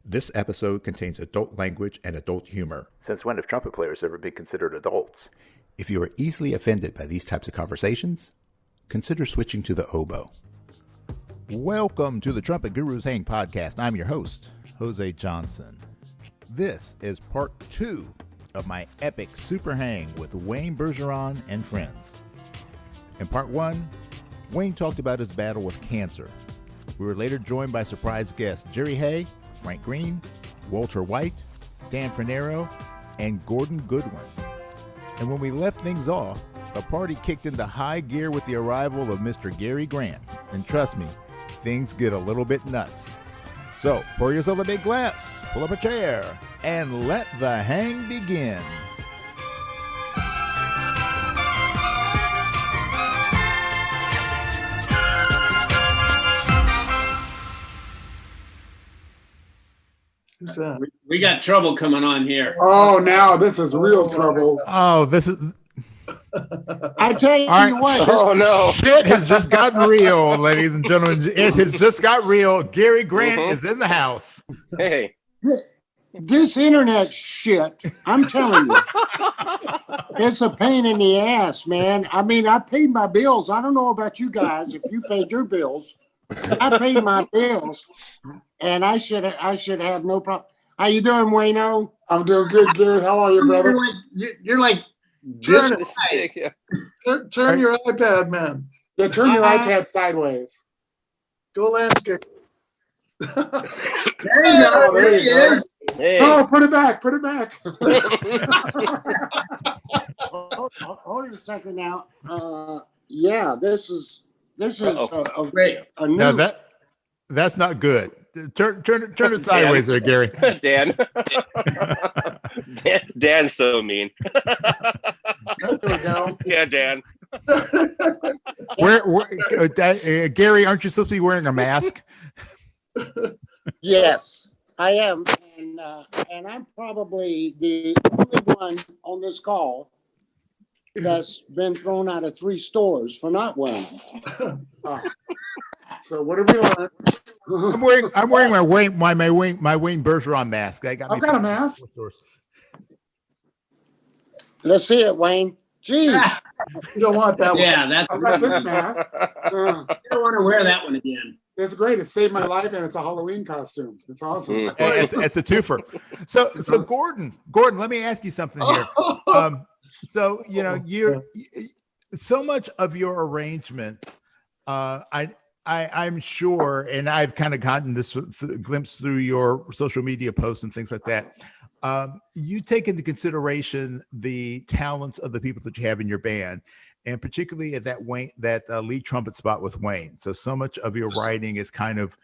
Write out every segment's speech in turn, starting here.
This episode contains adult language and adult humor. Since when have trumpet players ever been considered adults? If you are easily offended by these types of conversations, consider switching to the oboe. Welcome to the Trumpet Gurus Hang podcast. I'm your host, Jose Johnson. This is part 2 of my epic super hang with Wayne Bergeron and Friends. In part 1, Wayne talked about his battle with cancer. We were later joined by surprise guests Jerry Hay, Frank Greene, Walter White, Dan Fornero, and Gordon Goodwin. And when we left things off, the party kicked into high gear with the arrival of Mr. Gary Grant. And trust me, things get a little bit nuts. So pour yourself a big glass, pull up a chair, and let the hang begin. Who's that? We got trouble coming on here. Oh, now this is real trouble. Oh, this is... I tell you All right. what. Oh, no. Shit has just gotten real, ladies and gentlemen. It has just got real. Gary Grant is in the house. Hey. This internet shit, I'm telling you, it's a pain in the ass, man. I mean, I paid my bills. I don't know about you guys, if you paid your bills. I paid my bills, and I should have no problem. How you doing, Wayno? I'm doing good, Gary. How are you, brother? You're like Turn this high. Turn your iPad, man. Yeah, turn your iPad sideways. Go landscape. There you go. There he is. Hey. Oh, put it back. Put it back. Hold it a second now. Yeah, this is a new. No, that's not good. Turn it sideways there, Gary. Dan. Dan's so mean. There we go. Yeah, Dan. Gary, aren't you supposed to be wearing a mask? Yes, I am, and I'm probably the only one on this call that's been thrown out of 3 stores for not wearing it. So what did we learn? I'm wearing my Wayne Bergeron mask. I've got a mask. Let's see it, Wayne. Jeez. You don't want that one. Yeah, that's. I've got this mask. You don't want to wear that one again. It's great. It saved my life, and it's a Halloween costume. It's awesome. It's a twofer. So Gordon, let me ask you something here. So you're so much of your arrangements. I'm sure, and I've kind of gotten this glimpse through your social media posts and things like that. You take into consideration the talents of the people that you have in your band, and particularly at that lead trumpet spot with Wayne. So much of your writing is kind of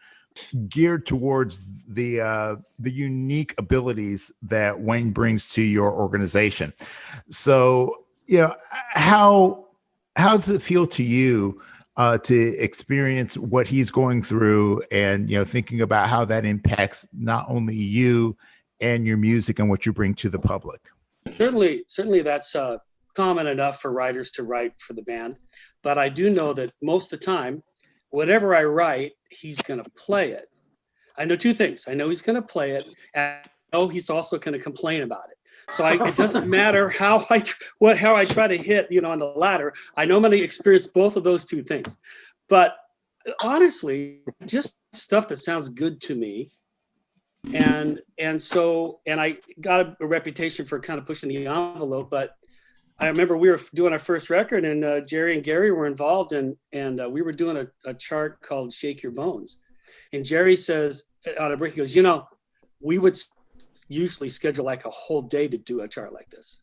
geared towards the unique abilities that Wayne brings to your organization. So, how does it feel to you to experience what he's going through, and thinking about how that impacts not only you and your music and what you bring to the public? Certainly that's common enough for writers to write for the band, but I do know that most of the time, whatever I write, he's going to play it. I know 2 things. I know he's going to play it, and I know he's also going to complain about it. So it doesn't matter how I try to hit, on the ladder. I know I'm going to experience both of those 2 things. But honestly, just stuff that sounds good to me. And I got a reputation for kind of pushing the envelope. But I remember we were doing our first record, and Jerry and Gary were involved, and we were doing a chart called "Shake Your Bones." And Jerry says on a break, he goes, we would usually schedule like a whole day to do a chart like this.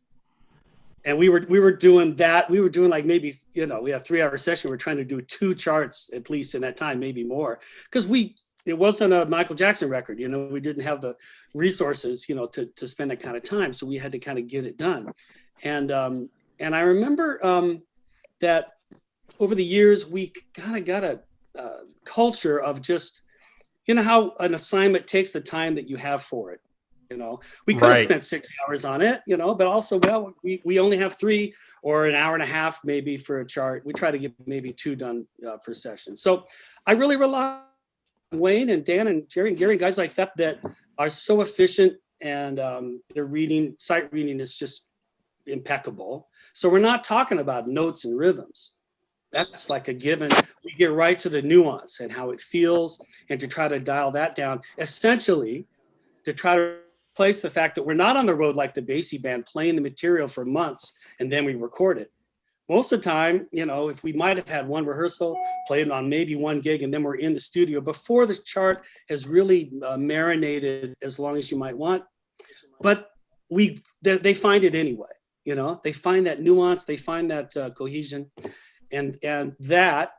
And we were doing that. We were doing like maybe, we have a 3-hour session. We're trying to do 2 charts at least in that time, maybe more, because it wasn't a Michael Jackson record. We didn't have the resources, to spend that kind of time. So we had to kind of get it done. And I remember that over the years, we kind of got a culture of just, how an assignment takes the time that you have for it. We could have spent 6 hours on it, but also, we only have 3 or an hour and a half maybe for a chart. We try to get maybe 2 done per session. So I really rely on Wayne and Dan and Jerry and Gary, guys like that are so efficient, and their sight reading is just impeccable. So we're not talking about notes and rhythms. That's like a given. We get right to the nuance and how it feels, and to try to dial that down, essentially to try to replace the fact that we're not on the road like the Basie band playing the material for months and then we record it. Most of the time, if we might have had one rehearsal, played on maybe one gig, and then we're in the studio before the chart has really marinated as long as you might want. But they find it anyway. They find that nuance, they find that cohesion, and that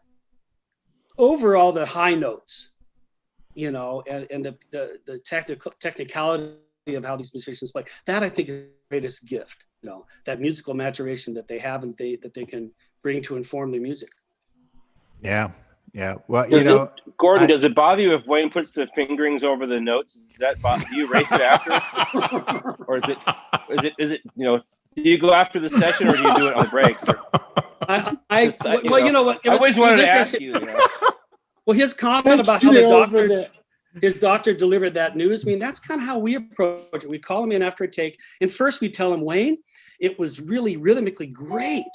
overall the high notes, and the technicality of how these musicians play. That I think is the greatest gift. That musical maturation that they have and that they can bring to inform their music. Yeah. Well, Gordon, does it bother you if Wayne puts the fingerings over the notes? Does that bother do you erase it after? Or is it do you go after the session, or do you do it on breaks? I always wanted to ask you. Well, his comment about how his doctor delivered that news, that's kind of how we approach it. We call him in after a take, and first we tell him, Wayne, it was really rhythmically great.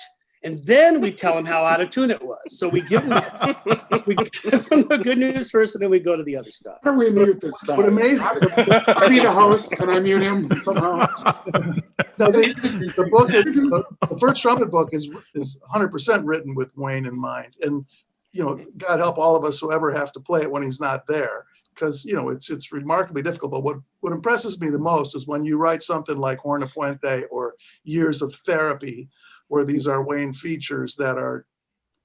And then we tell him how out of tune it was. So we give him the good news first, and then we go to the other stuff. How do we mute this guy? What amazing. I be the host. Can I mute him somehow? No, the first trumpet book is 100% written with Wayne in mind. And, God help all of us who ever have to play it when he's not there. Because, it's remarkably difficult. But what impresses me the most is when you write something like Horn of Puente or Years of Therapy, where these are Wayne features that are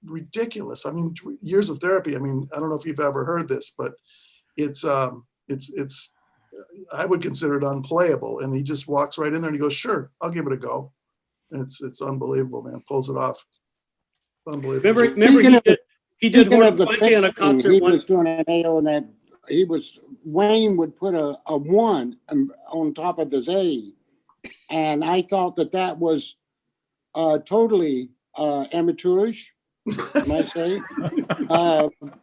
ridiculous. Years of Therapy. I don't know if you've ever heard this, but it's I would consider it unplayable. And he just walks right in there and he goes, "Sure, I'll give it a go." And it's unbelievable, man. Pulls it off. Unbelievable. Remember he did Horn of Puente on a concert. He was doing an AO and that Wayne would put a 1 on top of his A, and I thought that was totally amateurish, might say.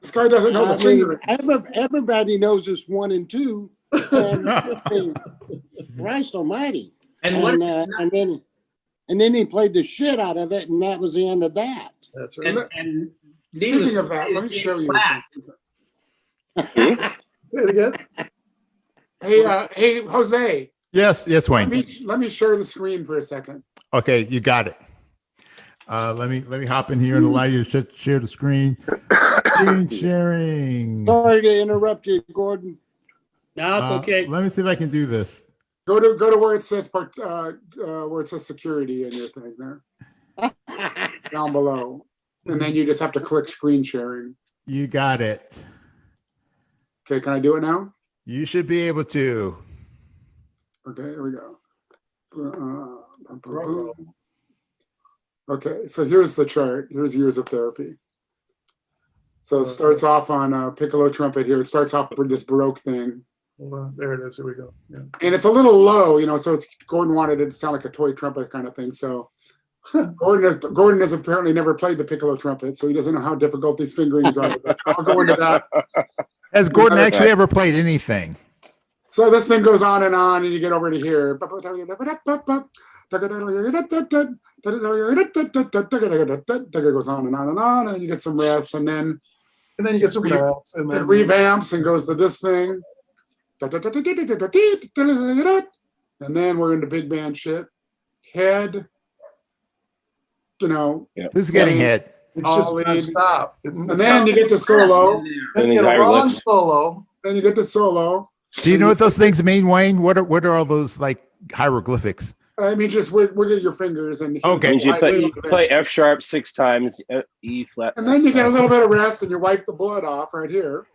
This guy doesn't know the finger. Everybody knows it's 1 and 2. And, Christ Almighty! And then he played the shit out of it, and that was the end of that. That's right. And speaking of that, let me show you something. Say it again. Hey, Jose. Yes, Wayne. Let me share the screen for a second. Okay, you got it. Let me hop in here and allow you to share the screen. Screen sharing. Sorry to interrupt you, Gordon. No, it's okay. Let me see if I can do this. Go to where it says security in your thing there, down below, and then you just have to click screen sharing. You got it. Okay, can I do it now? You should be able to. Okay, here we go. Okay, so here's the chart. Here's Years of Therapy. So it starts off on piccolo trumpet here. It starts off with this Baroque thing. There it is. Here we go. Yeah. And it's a little low, so Gordon wanted it to sound like a toy trumpet kind of thing. So Gordon has apparently never played the piccolo trumpet, so he doesn't know how difficult these fingerings are. I'll go into that. Has Gordon actually ever played anything? So this thing goes on, and you get over to here. It goes on, and then you get some rest, and then you get some rest, and then it revamps and goes to this thing. And then we're into big band shit. Head, Who's getting head? It's just non-stop. And then you get to solo. Then you get a long solo. Then you get to solo. Do you know what those things mean, Wayne? What are all those like hieroglyphics? I mean, just wiggle your fingers and okay. You play F sharp 6 times, E flat. And then you get a little bit of rest, and you wipe the blood off right here.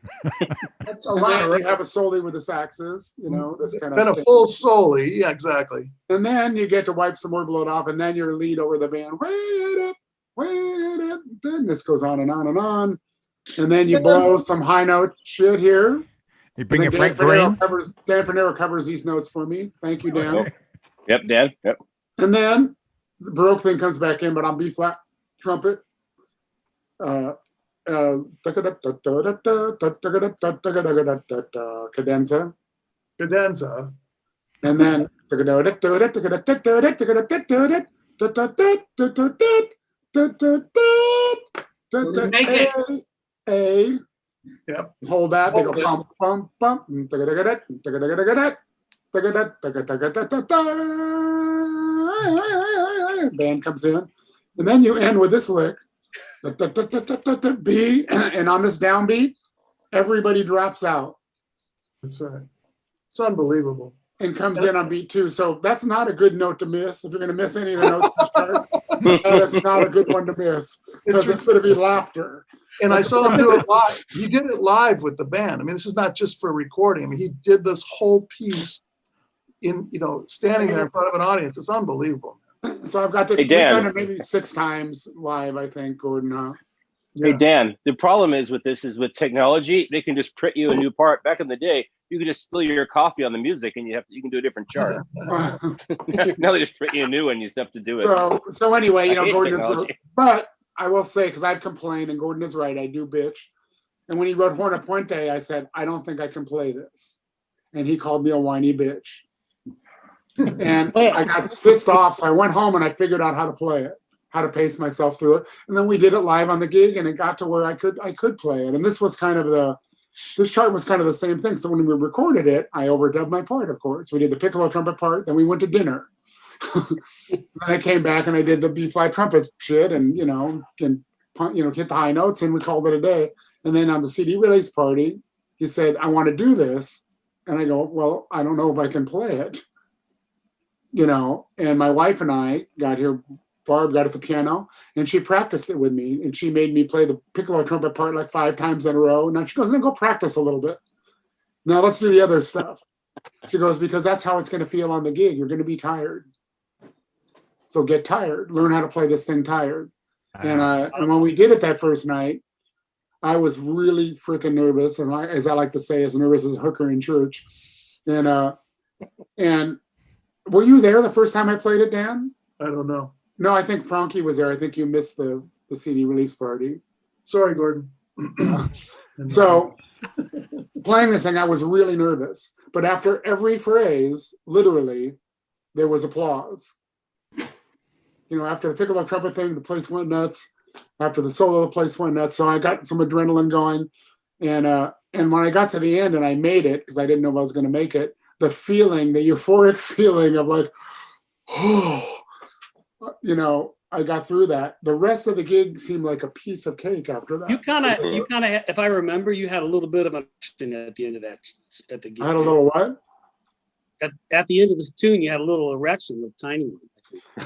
That's a lot. You have a soli with the saxes, this kind of. Then a full soli, yeah, exactly. And then you get to wipe some more blood off, and then your lead over the band. Wait up. Then this goes on and on and on, and then you blow some high note shit here. You bring in Frank Greene. Dan Fornero covers these notes for me. Thank you, Dan. Okay. Yep, Dan. Yep. And then the Baroque thing comes back in, but on B flat trumpet. Cadenza. cadenza. And then Make it. A. Yep. Hold that. They go Hold bump, bump, bump. Band comes in. And then you end with this lick. B. And on this downbeat, everybody drops out That's right. It's unbelievable. and comes in on beat 2. So that's not a good note to miss. If you're going to miss any of the notes, that is not a good one to miss because it's going to be laughter. And I saw him do it live. He did it live with the band. I mean, this is not just for recording. I mean, he did this whole piece in, standing there in front of an audience. It's unbelievable. So I've got to, Hey, we've Dan. done it maybe 6 times live, I think, Gordon. Hey, Yeah. Dan, the problem is with this is with technology, they can just print you a new part. Back in the day, you could just spill your coffee on the music and you can do a different chart. Now they just print you a new one, you just have to do it. So anyway, I hate Gordon is, technology. but I will say, because I've complained and Gordon is right, I do bitch. And when he wrote Horna Puente, I said, I don't think I can play this. And he called me a whiny bitch. And I got pissed off. So I went home and I figured out how to play it, how to pace myself through it. And then we did it live on the gig and it got to where I could play it. And this was kind of this chart was kind of the same thing. So when we recorded it, I overdubbed my part, of course. We did the piccolo trumpet part, then we went to dinner. Then I came back and I did the B flat trumpet shit and hit the high notes and we called it a day. And then on the CD release party, he said, I want to do this. And I go, well, I don't know if I can play it. And my wife and I got here, Barb got at the piano and she practiced it with me and she made me play the piccolo trumpet part like 5 times in a row. Now she goes, then go practice a little bit. Now let's do the other stuff. She goes, because that's how it's going to feel on the gig. You're going to be tired. So get tired, learn how to play this thing tired. And when we did it that first night, I was really freaking nervous. And as I like to say, as nervous as a hooker in church. And were you there the first time I played it, Dan? I don't know. No, I think Frankie was there. I think you missed the CD release party. Sorry, Gordon. So playing this thing, I was really nervous. But after every phrase, literally, there was applause. After the piccolo trumpet thing, the place went nuts. After the solo, the place went nuts. So I got some adrenaline going. And when I got to the end and I made it, because I didn't know if I was going to make it, the euphoric feeling of like, I got through that. The rest of the gig seemed like a piece of cake after that. You kind of, if I remember, you had a little bit of an action at the end of that, at the gig. I had a little what? At the end of this tune, you had a little erection, a tiny one.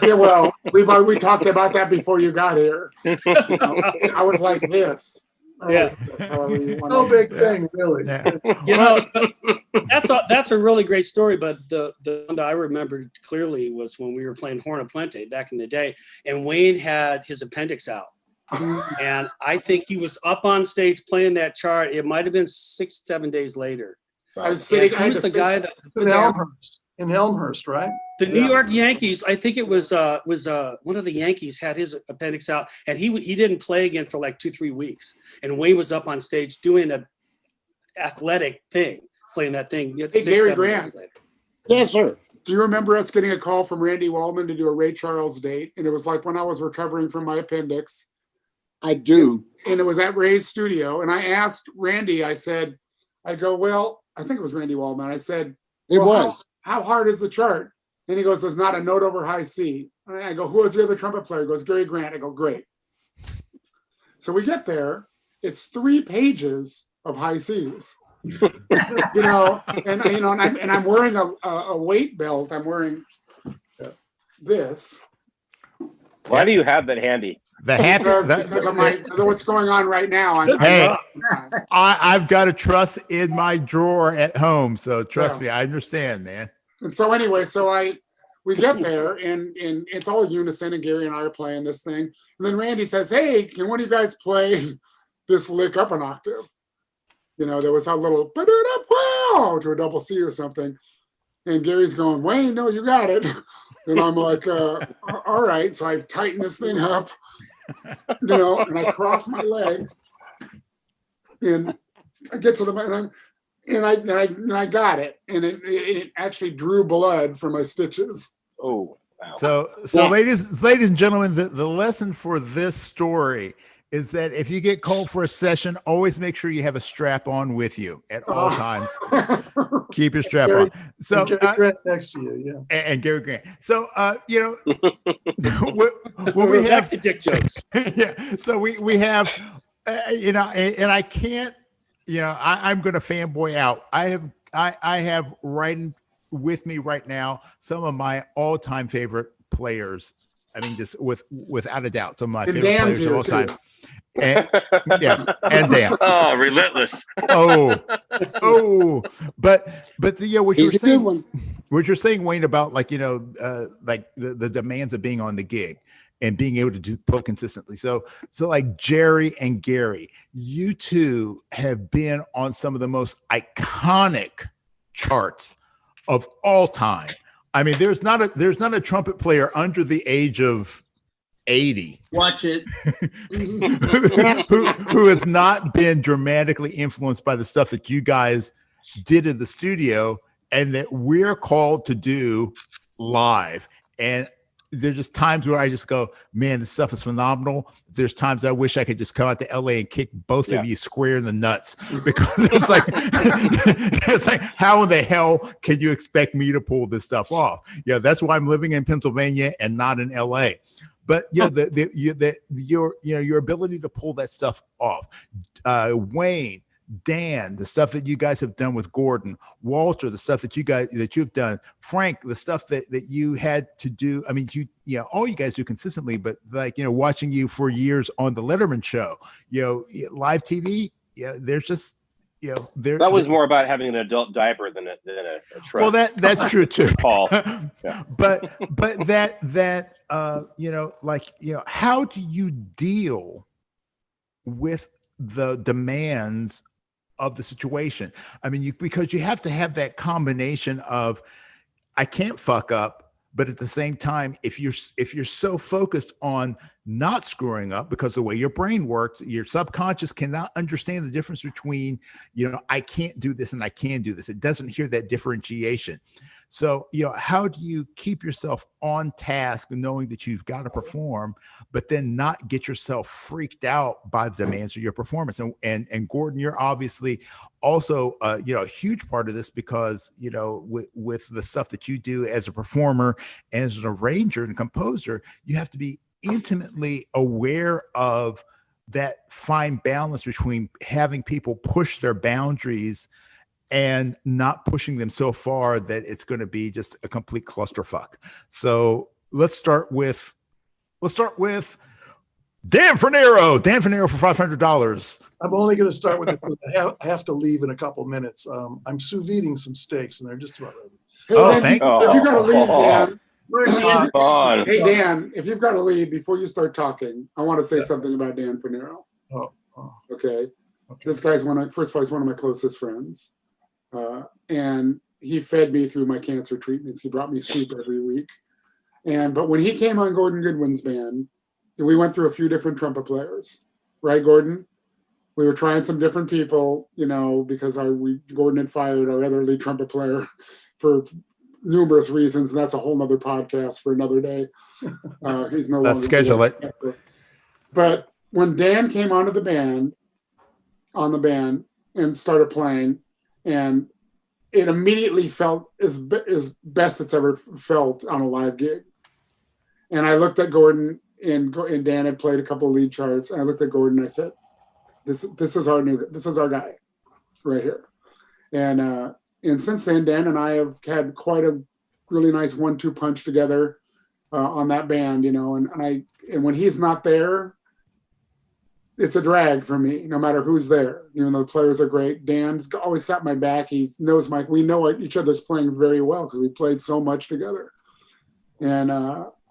Yeah, well, we talked about that before you got here. I was like this. Yeah. No big thing, really. Yeah. That's a really great story. But the one that I remembered clearly was when we were playing Horna Puente back in the day, and Wayne had his appendix out, and I think he was up on stage playing that chart. It might have been 6-7 days later. I was sitting. Who was the guy that In Elmhurst, right? the New York Yankees? I think it was one of the Yankees had his appendix out, and he didn't play again for like 2-3 weeks. And Wayne was up on stage doing an athletic thing, playing that thing. Hey, Gary Grant. Yes, sir. Do you remember us getting a call from Randy Waldman to do a Ray Charles date? And it was like when I was recovering from my appendix. I do. And it was at Ray's studio. And I asked Randy, I go, well, I think it was Randy Waldman. I said, It well, was. How hard is the chart? And he goes, there's not a note over high C. And I go, who is the other trumpet player? He goes, Gary Grant. I go, great. So we get there. It's 3 pages of high Cs. And I'm wearing a weight belt. I'm wearing this. Why do you have that handy? Because of what's going on right now. I've got a truss in my drawer at home, so trust me, I understand, man. And so anyway, we get there and it's all unison, and Gary and I are playing this thing. And then Randy says, hey, can one of you guys play this lick up an octave? There was a little to a double C or something. And Gary's going, Wayne, no, you got it. And I'm like, all right. So I tighten this thing up, and I cross my legs and I get to the, and I got it, and it actually drew blood from my stitches. Oh, wow. So Yeah. ladies and gentlemen, the lesson for this story is that if you get called for a session, always make sure you have a strap on with you at all times. Keep your strap on. So And Gary Grant next to you, yeah. and Gary Grant. So when we have Back to dick jokes. yeah, so we have and I can't, I'm going to fanboy out. I have right with me right now some of my all-time favorite players. I mean, just without a doubt, some of my And favorite Dan's players of here all too. time. And, yeah, and Dan. Oh, relentless. Oh, but what He's you're a good saying, one. what you're saying, Wayne, about like the demands of being on the gig and being able to play consistently. So like Jerry and Gary, you two have been on some of the most iconic charts of all time. I mean, there's not a trumpet player under the age of 80 Watch it. who has not been dramatically influenced by the stuff that you guys did in the studio and that we're called to do live. And there's just times where I just go, man, this stuff is phenomenal. There's times I wish I could just come out to LA and kick both of you square in the nuts, because it's like, how in the hell can you expect me to pull this stuff off? Yeah, that's why I'm living in Pennsylvania and not in LA. But your ability to pull that stuff off, Wayne, Dan, the stuff that you guys have done with Gordon, Walter, the stuff that you've done, Frank, the stuff that you had to do. I mean, all you guys do consistently, but like, watching you for years on the Letterman show, live TV, there's just, that was more about having an adult diaper than a truck. Well, that's true too. Paul. Yeah. But how do you deal with the demands of the situation? I mean, because you have to have that combination of, I can't fuck up, but at the same time, if you're so focused on not screwing up, because the way your brain works, your subconscious cannot understand the difference between, I can't do this and I can do this. It doesn't hear that differentiation. So, how do you keep yourself on task knowing that you've got to perform, but then not get yourself freaked out by the demands of your performance? And Gordon, you're obviously also, a huge part of this, because, with the stuff that you do as a performer, as an arranger and composer, you have to be intimately aware of that fine balance between having people push their boundaries and not pushing them so far that it's going to be just a complete clusterfuck. So let's start with Dan Fornero. Dan Fornero for $500. I'm only going to start with it because I have to leave in a couple minutes. I'm sous videing some steaks and they're just about ready. Hey, Dan, if you got to leave, Dan. Come on. Hey, Dan, if you've got to leave, before you start talking, I want to say something about Dan Fornero. Okay. This guy's first of all, he's one of my closest friends. And he fed me through my cancer treatments. He brought me soup every week. But when he came on Gordon Goodwin's band, we went through a few different trumpet players, right, Gordon? We were trying some different people, because Gordon had fired our other lead trumpet player for numerous reasons, and that's a whole nother podcast for another day. He's no longer. Let's schedule it. But when Dan came on the band and started playing, and it immediately felt as best it's ever felt on a live gig. And I looked at Gordon, and Dan had played a couple of lead charts, and I looked at Gordon and I said, this is our guy right here. And since then, Dan and I have had quite a really nice 1-2 punch together on that band, and when he's not there, it's a drag for me, no matter who's there. Even though the players are great, Dan's always got my back. He knows we know each other's playing very well because we played so much together. And,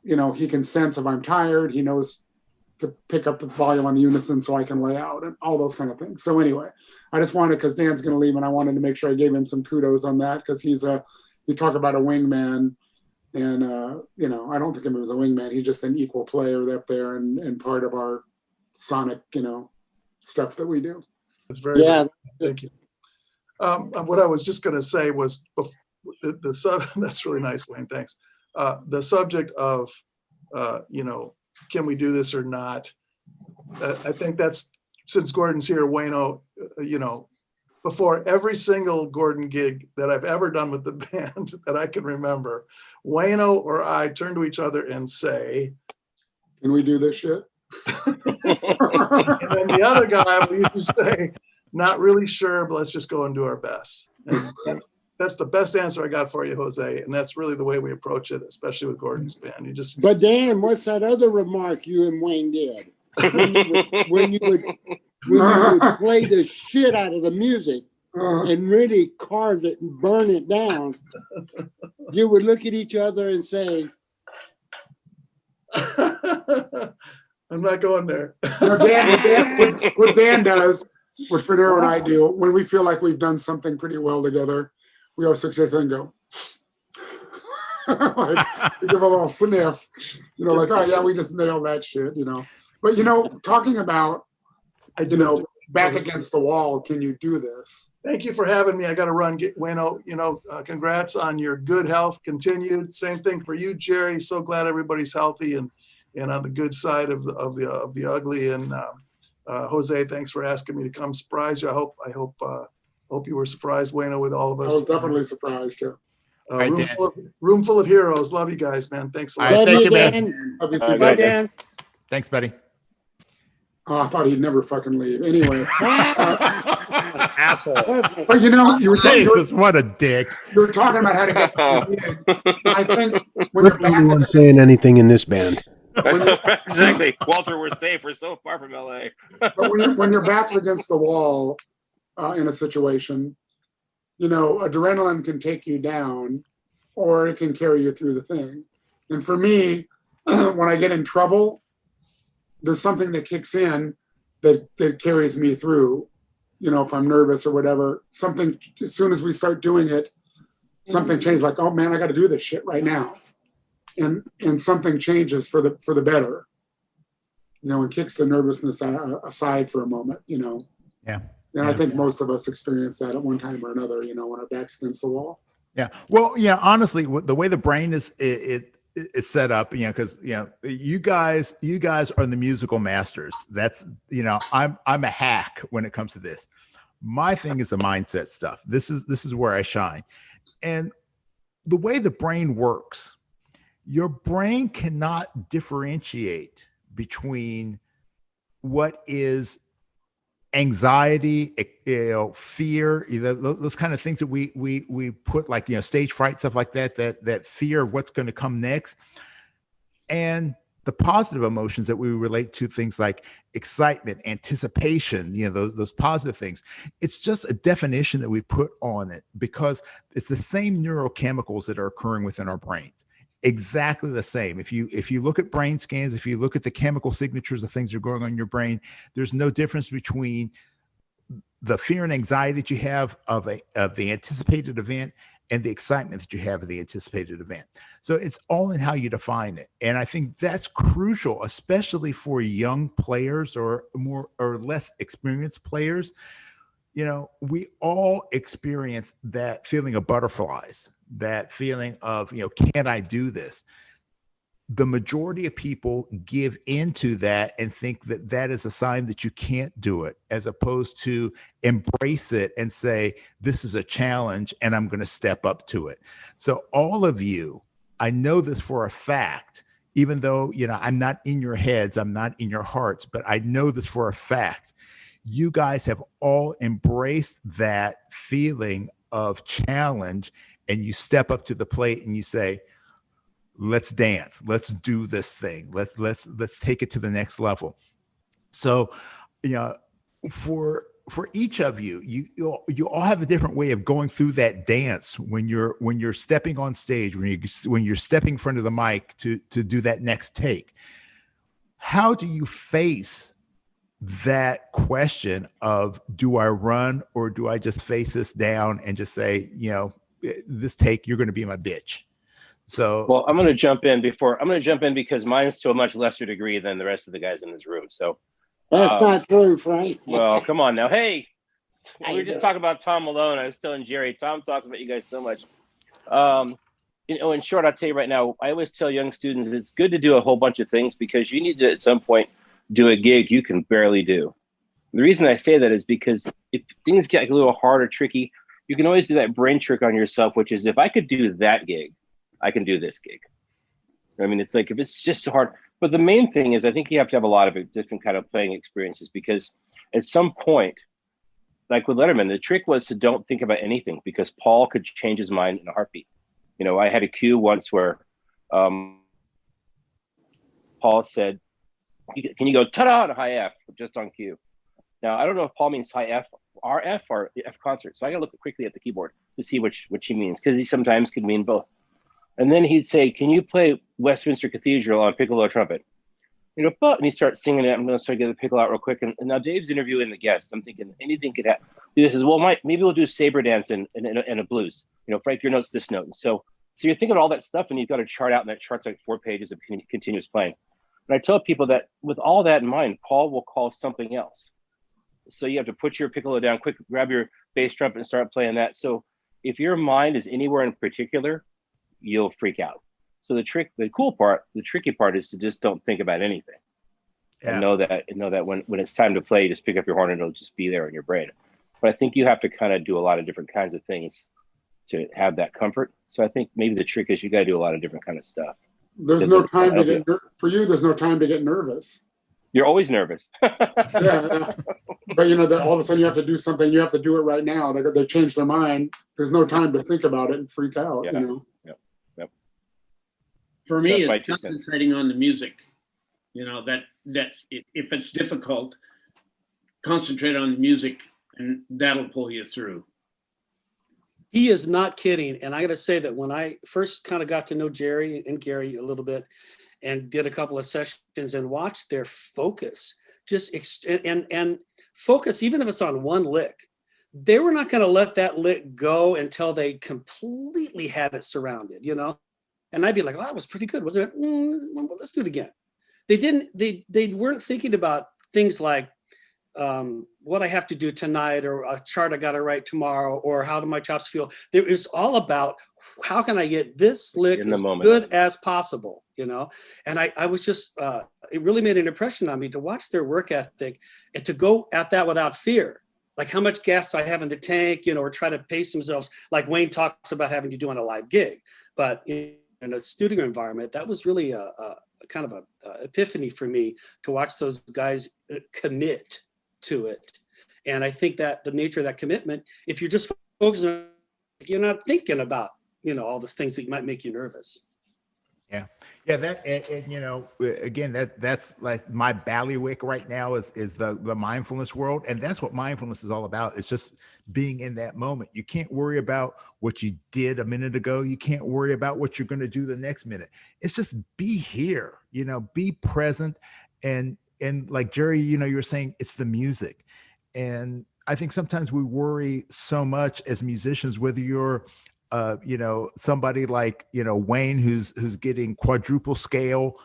he can sense if I'm tired. He knows to pick up the volume on the unison so I can lay out and all those kind of things. So anyway, I just wanted, because Dan's going to leave, and I wanted to make sure I gave him some kudos on that, because you talk about a wingman, and, I don't think of him as a wingman. He's just an equal player up there and part of our sonic, stuff that we do. That's very good. Thank you. What I was just going to say was that's really nice, Wayne. Thanks. The subject of, can we do this or not? I think that's, since Gordon's here, Wayno, before every single Gordon gig that I've ever done with the band that I can remember, Wayno or I turn to each other and say, "Can we do this shit?" And then the other guy will usually say, "Not really sure, but let's just go and do our best." And that's the best answer I got for you, Jose. And that's really the way we approach it, especially with Gordon's band. You just. But Dan, what's that other remark you and Wayne did? When you would play the shit out of the music and really carve it and burn it down, you would look at each other and say, I'm not going there. What Dan does, what Fornero and I do, when we feel like we've done something pretty well together, we always look at each other and go, like, we give a little sniff, like, oh yeah, we just nailed that shit, But talking about, back against the wall, can you do this? Thank you for having me. I got to run. Wayno, congrats on your good health continued. Same thing for you, Jerry. So glad everybody's healthy and on the good side of the ugly. And Jose, thanks for asking me to come surprise you. I hope you were surprised, Wayno, with all of us. I was definitely surprised, yeah. Room full of heroes. Love you guys, man. Thanks a lot. "Love thank you, you, man. Dan." Love you All too, right, Bye, Dan. Dan. Thanks, buddy. Oh, I thought he'd never fucking leave. Anyway, Asshole. Perfect. but you were Jesus, what a dick. talking about how to get from the gig. I think when We're you're the only back, ones saying anything in this band. Exactly. Walter, we're safe. We're so far from LA. but when your back's against the wall in a situation, adrenaline can take you down, or it can carry you through the thing. And for me, when I get in trouble, there's something that kicks in that carries me through. If I'm nervous or whatever, something, as soon as we start doing it, something changes, like, oh man, I got to do this shit right now. And something changes for the better, and kicks the nervousness aside for a moment, Yeah. And I think most of us experience that at one time or another, when our back's against the wall. Yeah. Well, honestly, the way the brain is set up, because you guys are the musical masters. That's I'm a hack when it comes to this. My thing is the mindset stuff. This is where I shine. And the way the brain works, your brain cannot differentiate between what is anxiety, fear, those kind of things that we put, like, stage fright, stuff like that fear of what's going to come next, and the positive emotions that we relate to things like excitement, anticipation, those positive things. It's just a definition that we put on it because it's the same neurochemicals that are occurring within our brains. Exactly the same. If you look at brain scans, if you look at the chemical signatures of things that are going on in your brain, there's no difference between the fear and anxiety that you have of the anticipated event and the excitement that you have of the anticipated event. So it's all in how you define it. And I think that's crucial, especially for young players or more or less experienced players. We all experience that feeling of butterflies, that feeling of, can I do this? The majority of people give into that and think that that is a sign that you can't do it, as opposed to embrace it and say, this is a challenge and I'm going to step up to it. So all of you, I know this for a fact, even though, I'm not in your heads, I'm not in your hearts, but I know this for a fact. You guys have all embraced that feeling of challenge, and you step up to the plate and you say, let's dance, let's do this thing, let's take it to the next level. So, for each of you, you all have a different way of going through that dance when you're stepping on stage, when you're stepping in front of the mic to do that next take. How do you face that question of, do I run or do I just face this down and just say, this take, you're going to be my bitch? So, well, I'm going to jump in because mine's to a much lesser degree than the rest of the guys in this room. So That's not true, Frank. well, come on now. Hey, We were just talking about Tom Malone. I was telling Jerry, Tom talks about you guys so much. In short, I'll tell you right now, I always tell young students it's good to do a whole bunch of things because you need to, at some point, do a gig you can barely do. The reason I say that is because if things get a little hard or tricky, you can always do that brain trick on yourself, which is if I could do that gig, I can do this gig. I mean, it's like if it's just so hard. But the main thing is I think you have to have a lot of different kind of playing experiences because at some point, like with Letterman, the trick was to don't think about anything because Paul could change his mind in a heartbeat. I had a cue once where Paul said, can you go ta-da on a high F just on cue? Now, I don't know if Paul means high F, RF, or F concert. So I got to look quickly at the keyboard to see which he means because he sometimes could mean both. And then he'd say, can you play Westminster Cathedral on piccolo trumpet? And he starts singing it. I'm going to start getting the piccolo out real quick. And now Dave's interviewing the guest. I'm thinking anything could happen. He says, well, maybe we'll do saber dance and a blues. Frank, your note's this note. And so you're thinking of all that stuff and you've got a chart out and that chart's like 4 pages of continuous playing. And I tell people that with all that in mind, Paul will call something else. So you have to put your piccolo down quick, grab your bass trumpet and start playing that. So if your mind is anywhere in particular, you'll freak out. So the tricky part is to just don't think about anything. Yeah. And know that when it's time to play, you just pick up your horn and it'll just be there in your brain. But I think you have to kind of do a lot of different kinds of things to have that comfort. So I think maybe the trick is you got to do a lot of different kind of stuff. There's no time to get for you. There's no time to get nervous. You're always nervous. Yeah. But that all of a sudden you have to do something. You have to do it right now. They changed their mind. There's no time to think about it and freak out. Yeah. Yep. For me, it's concentrating on the music. That if it's difficult, concentrate on the music, and that'll pull you through. He is not kidding. And I got to say that when I first kind of got to know Jerry and Gary a little bit and did a couple of sessions and watched their focus, and focus, even if it's on one lick, they were not going to let that lick go until they completely had it surrounded, And I'd be like, oh, that was pretty good, wasn't it? Well, let's do it again. They weren't thinking about things like what I have to do tonight or a chart I got to write tomorrow or how do my chops feel. It's all about how can I get this lick as good as possible, And I was just, it really made an impression on me to watch their work ethic and to go at that without fear. Like how much gas I have in the tank, or try to pace themselves like Wayne talks about having to do on a live gig. But in a studio environment, that was really a kind of a epiphany for me to watch those guys commit to it. And I think that the nature of that commitment, if you're just focusing, you're not thinking about, all the things that might make you nervous. Yeah. That, and again, that's like my bailiwick right now is the mindfulness world. And that's what mindfulness is all about. It's just being in that moment. You can't worry about what you did a minute ago. You can't worry about what you're going to do the next minute. It's just be here, be present. And like Jerry, you were saying it's the music. And I think sometimes we worry so much as musicians, whether you're somebody like, Wayne, who's getting quadruple scale,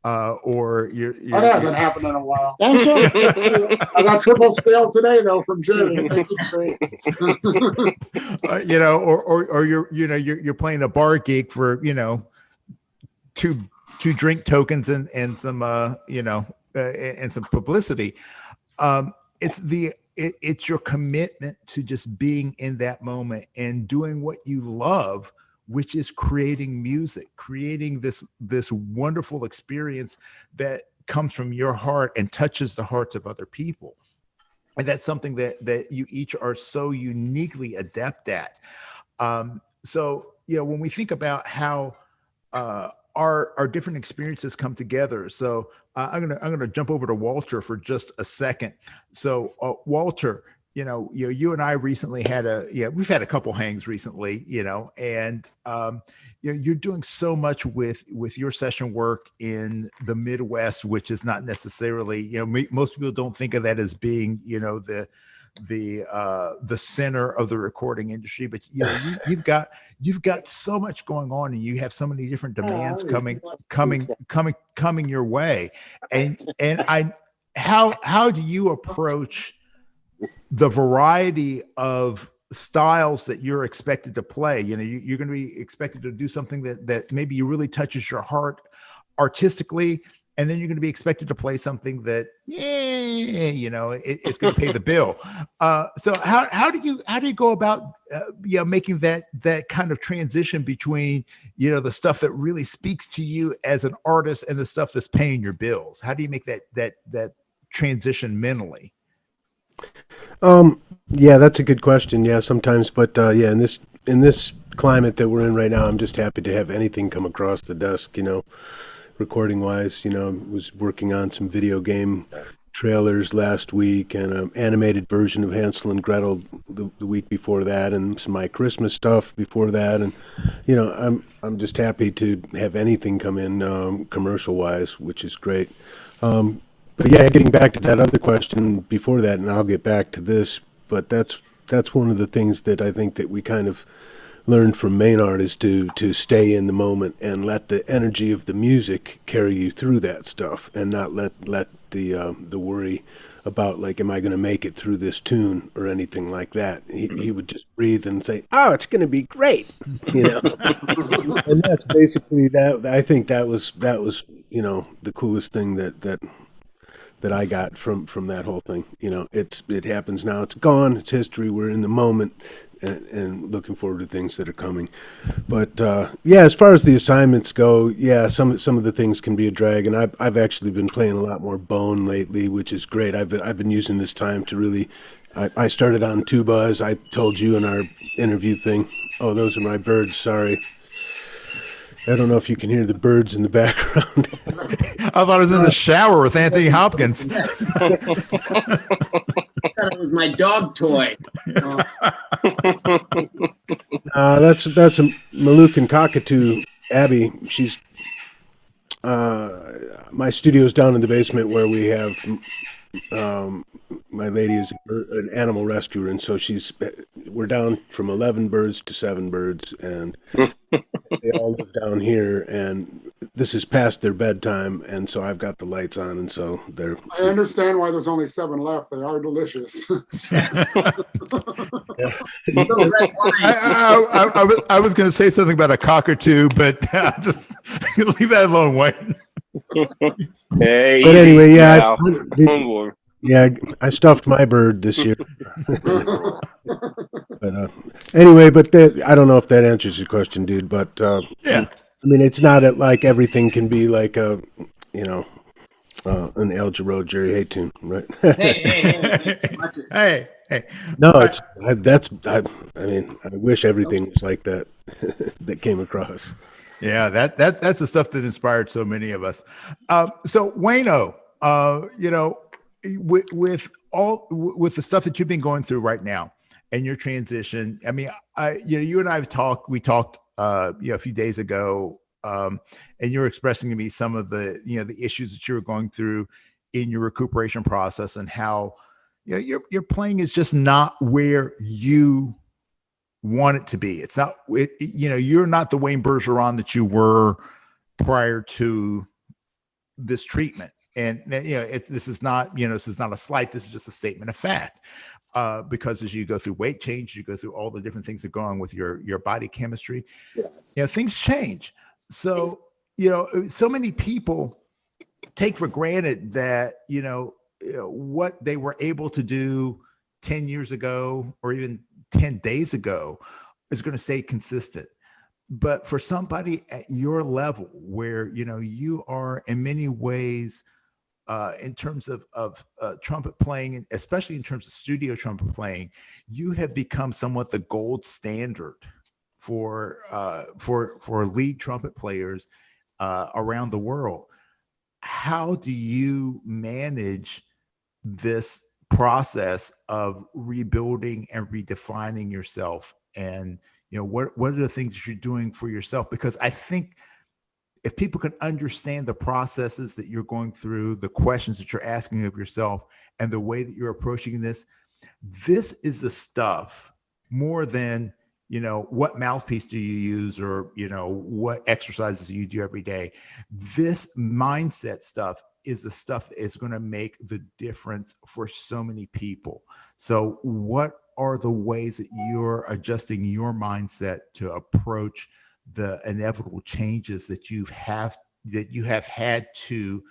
or you're that hasn't happened in a while. I got triple scale today though from Jerry. Or you're playing a bar gig for, two drink tokens and some, and some publicity. It's your commitment to just being in that moment and doing what you love, which is creating music, creating this wonderful experience that comes from your heart and touches the hearts of other people. And that's something that you each are so uniquely adept at. So, when we think about how our different experiences come together. So I'm gonna jump over to Walter for just a second. So Walter, you and I recently we've had a couple hangs recently, and you're doing so much with your session work in the Midwest, which is not necessarily, most people don't think of that as being, the center of the recording industry, but you've got so much going on, and you have so many different demands coming your way. And how do you approach the variety of styles that you're expected to play. You know, you're going to be expected to do something that maybe really touches your heart artistically, and then you're going to be expected to play something that, it's going to pay the bill. So how do you go about making that kind of transition between the stuff that really speaks to you as an artist and the stuff that's paying your bills? How do you make that transition mentally? Yeah, that's a good question. Yeah, sometimes, but in this climate that we're in right now, I'm just happy to have anything come across the desk. Recording wise, was working on some video game trailers last week and an animated version of Hansel and Gretel the week before that, and some My Christmas stuff before that, and I'm just happy to have anything come in commercial wise, which is great. But yeah, getting back to that other question before that, and I'll get back to this, but that's one of the things that I think that we kind of learned from Maynard is to stay in the moment and let the energy of the music carry you through that stuff, and not let the worry about, like, am I going to make it through this tune or anything like that. He would just breathe and say, "Oh, it's going to be great," and that's basically that. I think that was the coolest thing that I got from that whole thing. It happens now. It's gone. It's history. We're in the moment, and looking forward to things that are coming. But as far as the assignments go, some of the things can be a drag, and I've actually been playing a lot more bone lately, which is great. I've been using this time to really. I started on tuba, as I told you in our interview thing. Oh, those are my birds. Sorry. I don't know if you can hear the birds in the background. I thought I was in the shower with Anthony Hopkins. I thought it was my dog toy. That's a Moluccan cockatoo, Abby. She's my studio's down in the basement where we have my lady is an animal rescuer, and so we're down from 11 birds to 7 birds, and they all live down here, and this is past their bedtime, and so I've got the lights on, and so they're. I understand why there's only 7 left. They are delicious. I was going to say something about a cockatoo, but just leave that alone, Wayne. Hey, but anyway, I stuffed my bird this year. But anyway, I don't know if that answers your question, dude. But I mean, it's not like everything can be like an El Giro Jerry Hay tune, right? Hey. No, I mean, I wish everything was like that that came across. Yeah, that's the stuff that inspired so many of us. So Wayno, with the stuff that you've been going through right now and your transition, I mean, you and I have talked. We talked, a few days ago, and you were expressing to me some of the, the issues that you were going through in your recuperation process, and how, your playing is just not where you want it to be. It's not, you're not the Wayne Bergeron that you were prior to this treatment. And this is not a slight. This is just a statement of fact. Because as you go through weight change, you go through all the different things that go on with your body chemistry. Things change. So so many people take for granted that what they were able to do 10 years ago or even 10 days ago is going to stay consistent. But for somebody at your level, where you are in many ways, in terms of trumpet playing, especially in terms of studio trumpet playing, you have become somewhat the gold standard for lead trumpet players around the world. How do you manage this process of rebuilding and redefining yourself? And what are the things that you're doing for yourself? Because I think if people can understand the processes that you're going through, the questions that you're asking of yourself, and the way that you're approaching this is the stuff, more than you know, what mouthpiece do you use, or, you know, what exercises you do every day. This mindset stuff is the stuff that is going to make the difference for so many people. So what are the ways that you're adjusting your mindset to approach the inevitable changes that you have had to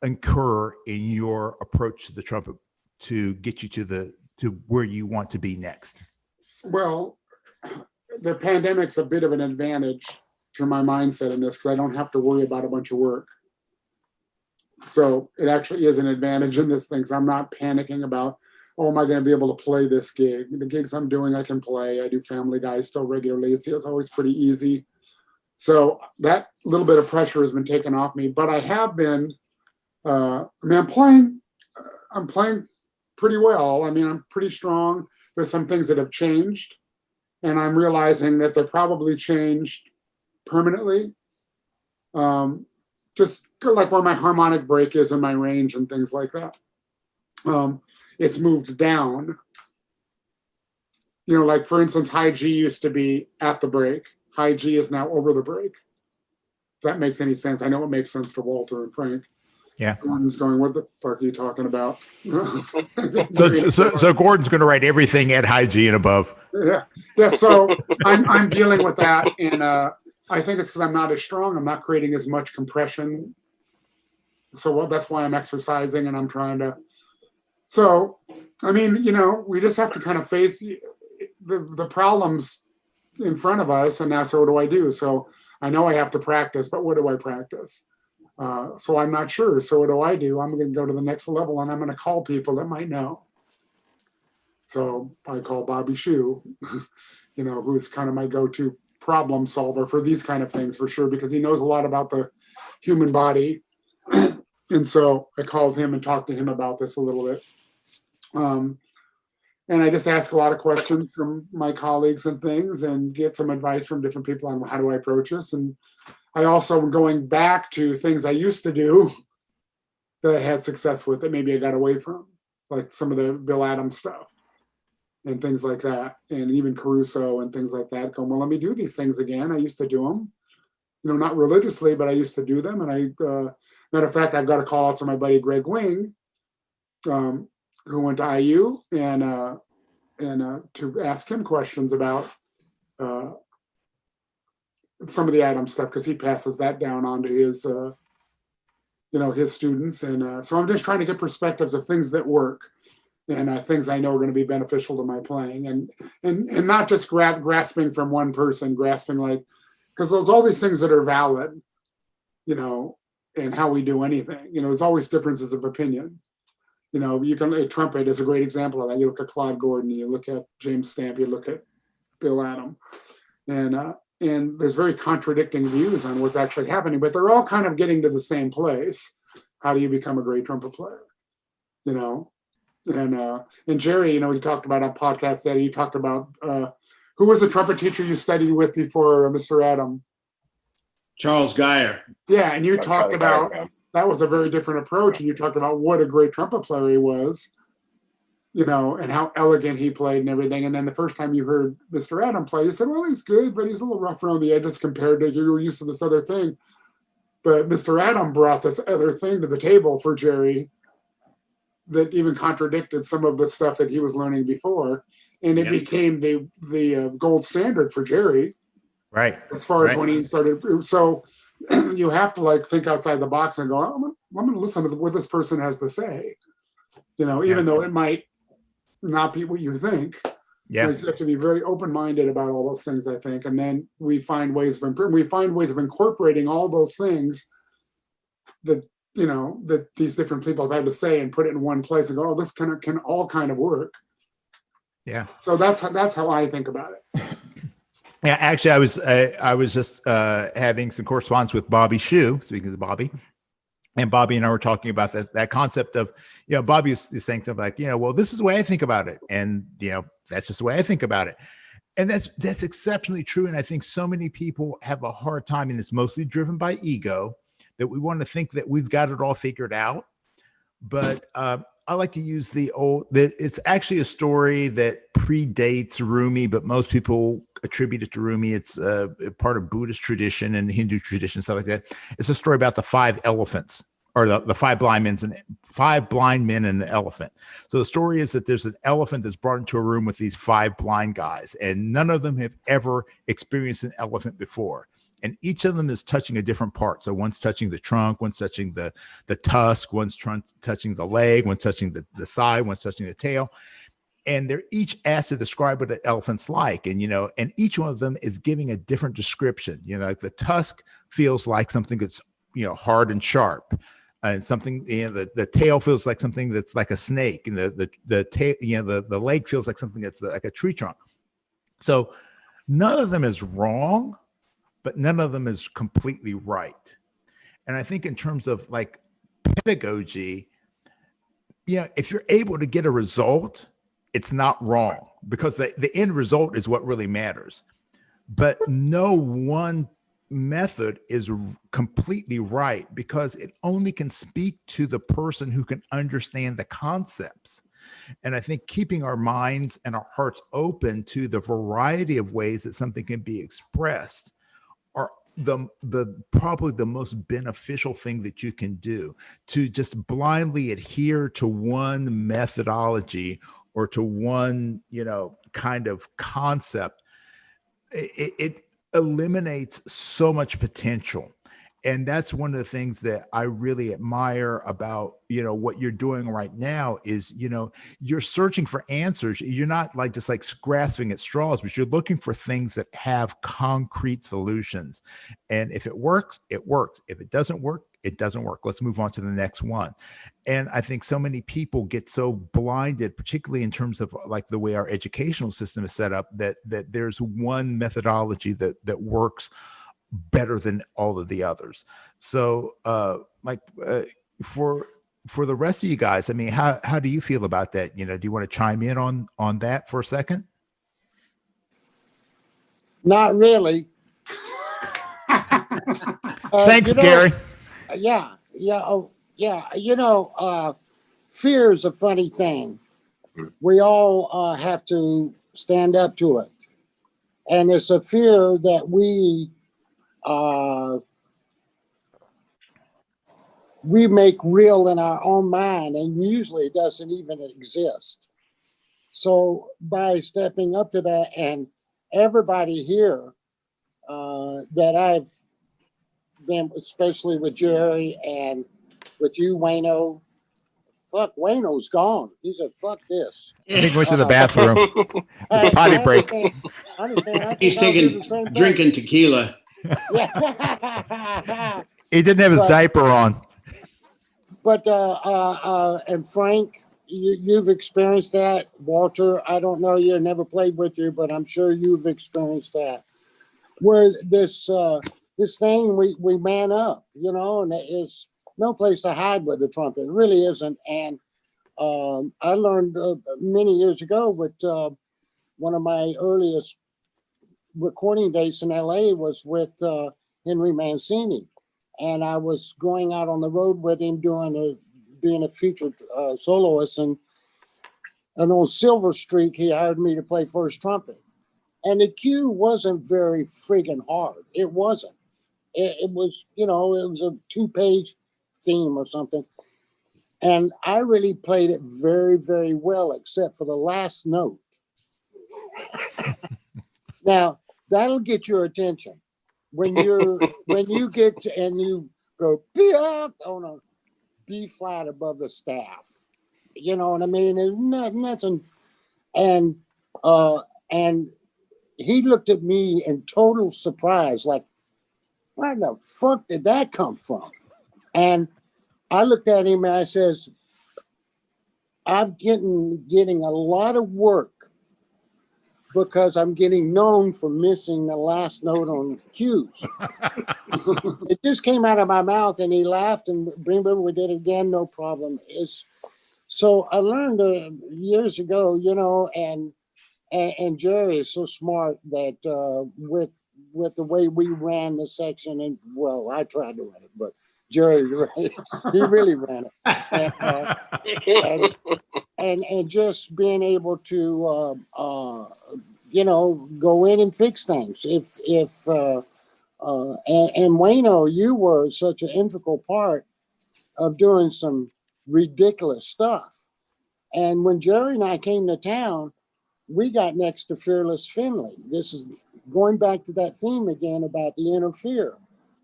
incur in your approach to the trumpet to get you to where you want to be next? Well, the pandemic's a bit of an advantage to my mindset in this, because I don't have to worry about a bunch of work. So it actually is an advantage in this thing, because I'm not panicking about, oh, am I going to be able to play this gig? The gigs I'm doing, I can play. I do Family Guy still regularly. It's always pretty easy. So that little bit of pressure has been taken off me. But I have been, I mean, I'm playing pretty well. I mean, I'm pretty strong. There's some things that have changed, and I'm realizing that they're probably changed permanently. Just like where my harmonic break is in my range and things like that. It's moved down. You know, like for instance, high G used to be at the break. High G is now over the break. If that makes any sense. I know it makes sense to Walter and Frank. Yeah. Gordon's going, what the fuck are you talking about? So Gordon's going to write everything at high G and above. Yeah. So I'm dealing with that, and I think it's because I'm not as strong. I'm not creating as much compression. So that's why I'm exercising, and I'm trying to. So, I mean, you know, we just have to kind of face the problems in front of us, and now, so what do I do? So I know I have to practice, but what do I practice? So I'm not sure. So what do? I'm going to go to the next level, and I'm going to call people that might know. So I call Bobby Shue, you know, who's kind of my go-to problem solver for these kind of things, for sure, because he knows a lot about the human body. And so I called him and talked to him about this a little bit. And I just ask a lot of questions from my colleagues and things, and get some advice from different people on how do I approach this. And I also am going back to things I used to do that I had success with that maybe I got away from, like some of the Bill Adams stuff and things like that, and even Caruso and things like that. Going, well, let me do these things again. I used to do them, you know, not religiously, but I used to do them. And matter of fact, I've got a call out to my buddy Greg Wing, who went to IU, and to ask him questions about some of the Adams stuff, because he passes that down onto his, you know, his students. And so I'm just trying to get perspectives of things that work, and things I know are going to be beneficial to my playing, and not just grasping from one person, grasping like, because there's all these things that are valid, you know, in how we do anything. You know, there's always differences of opinion. You know, a trumpet is a great example of that. You look at Claude Gordon, you look at James Stamp, you look at Bill Adam, and there's very contradicting views on what's actually happening, but they're all kind of getting to the same place. How do you become a great trumpet player? You know, and Jerry, you know, he talked about on podcast that he talked about who was the trumpet teacher you studied with before Mr. Adam? Charles Geyer. Yeah, and you talked about that was a very different approach, and you talked about what a great trumpet player he was, you know, and how elegant he played and everything. And then the first time you heard Mr. Adam play, you said, well, he's good, but he's a little rough around the edges compared to you were used to this other thing. But Mr. Adam brought this other thing to the table for Jerry that even contradicted some of the stuff that he was learning before. And it became the gold standard for Jerry. Right. As far as when he started. So you have to like think outside the box and go, I'm going to listen to what this person has to say. You know, even though it might not be what you think. Yeah. You have to be very open-minded about all those things, I think. And then we find ways of improving. We find ways of incorporating all those things that, you know, that these different people have had to say and put it in one place and go, oh, this can all kind of work. Yeah. So that's how I think about it. Yeah, actually, I was just having some correspondence with Bobby Shue, speaking of Bobby, and Bobby and I were talking about that concept of, you know, Bobby is saying something like, you know, well, this is the way I think about it, and you know, that's just the way I think about it, and that's exceptionally true. And I think so many people have a hard time, and it's mostly driven by ego, that we want to think that we've got it all figured out. But I like to use it's actually a story that predates Rumi, but most people attribute it to Rumi. It's part of Buddhist tradition and Hindu tradition, stuff like that. It's a story about the 5 elephants, or the 5 blind men and an elephant. So the story is that there's an elephant that's brought into a room with these 5 blind guys, and none of them have ever experienced an elephant before. And each of them is touching a different part. So one's touching the trunk, one's touching the tusk, one's touching the leg, one's touching the side, one's touching the tail. And they're each asked to describe what an elephant's like. And, and each one of them is giving a different description. Like the tusk feels like something that's, hard and sharp. And something, the tail feels like something that's like a snake. And the tail, the leg feels like something that's like a tree trunk. So none of them is wrong, but none of them is completely right. And I think in terms of like pedagogy, if you're able to get a result, it's not wrong, because the end result is what really matters. But no one method is completely right, because it only can speak to the person who can understand the concepts. And I think keeping our minds and our hearts open to the variety of ways that something can be expressed are probably the most beneficial thing that you can do. To just blindly adhere to one methodology or to one, kind of concept, it eliminates so much potential. And that's one of the things that I really admire about, what you're doing right now is, you're searching for answers. You're not just grasping at straws, but you're looking for things that have concrete solutions. And if it works, it works. If it doesn't work, it doesn't work. Let's move on to the next one. And I think so many people get so blinded, particularly in terms of the way our educational system is set up, that there's one methodology that works better than all of the others. So for the rest of you guys, I mean, how do you feel about that? Do you want to chime in on that for a second? Not really. Thanks, Gary. Yeah. Fear is a funny thing. We all have to stand up to it. And it's a fear that we make real in our own mind, and usually it doesn't even exist. So by stepping up to that, and everybody here that I've been, especially with Jerry and with you, Wayno. Fuck, Wayno's gone. He said, fuck this. I think he went to the bathroom. It's a potty break. I understand. He's drinking tequila. He didn't have his diaper on. But and Frank, you've experienced that. Walter, I don't know you, never played with you, but I'm sure you've experienced that. Where this thing, we man up, and it's no place to hide with the trumpet. It really isn't. And I learned many years ago with one of my earliest recording dates in LA was with Henry Mancini. And I was going out on the road with him being a featured soloist. And on Silver Streak, he hired me to play first trumpet. And the cue wasn't very friggin' hard. It wasn't. It was, it was a 2-page theme or something. And I really played it very, very well, except for the last note. Now, that'll get your attention. When you get to, and you go B up on a B flat above the staff. You know what I mean? There's nothing. And he looked at me in total surprise, like, where the fuck did that come from? And I looked at him and I says, I'm getting a lot of work because I'm getting known for missing the last note on cues. It just came out of my mouth, and he laughed, and we did it again, no problem. So I learned years ago, and Jerry is so smart that with the way we ran the section, and well, I tried to run it, but Jerry, he really ran it. And just being able to, go in and fix things. And Wayno, you were such an integral part of doing some ridiculous stuff. And when Jerry and I came to town, we got next to Fearless Finley. This is going back to that theme again about the inner fear,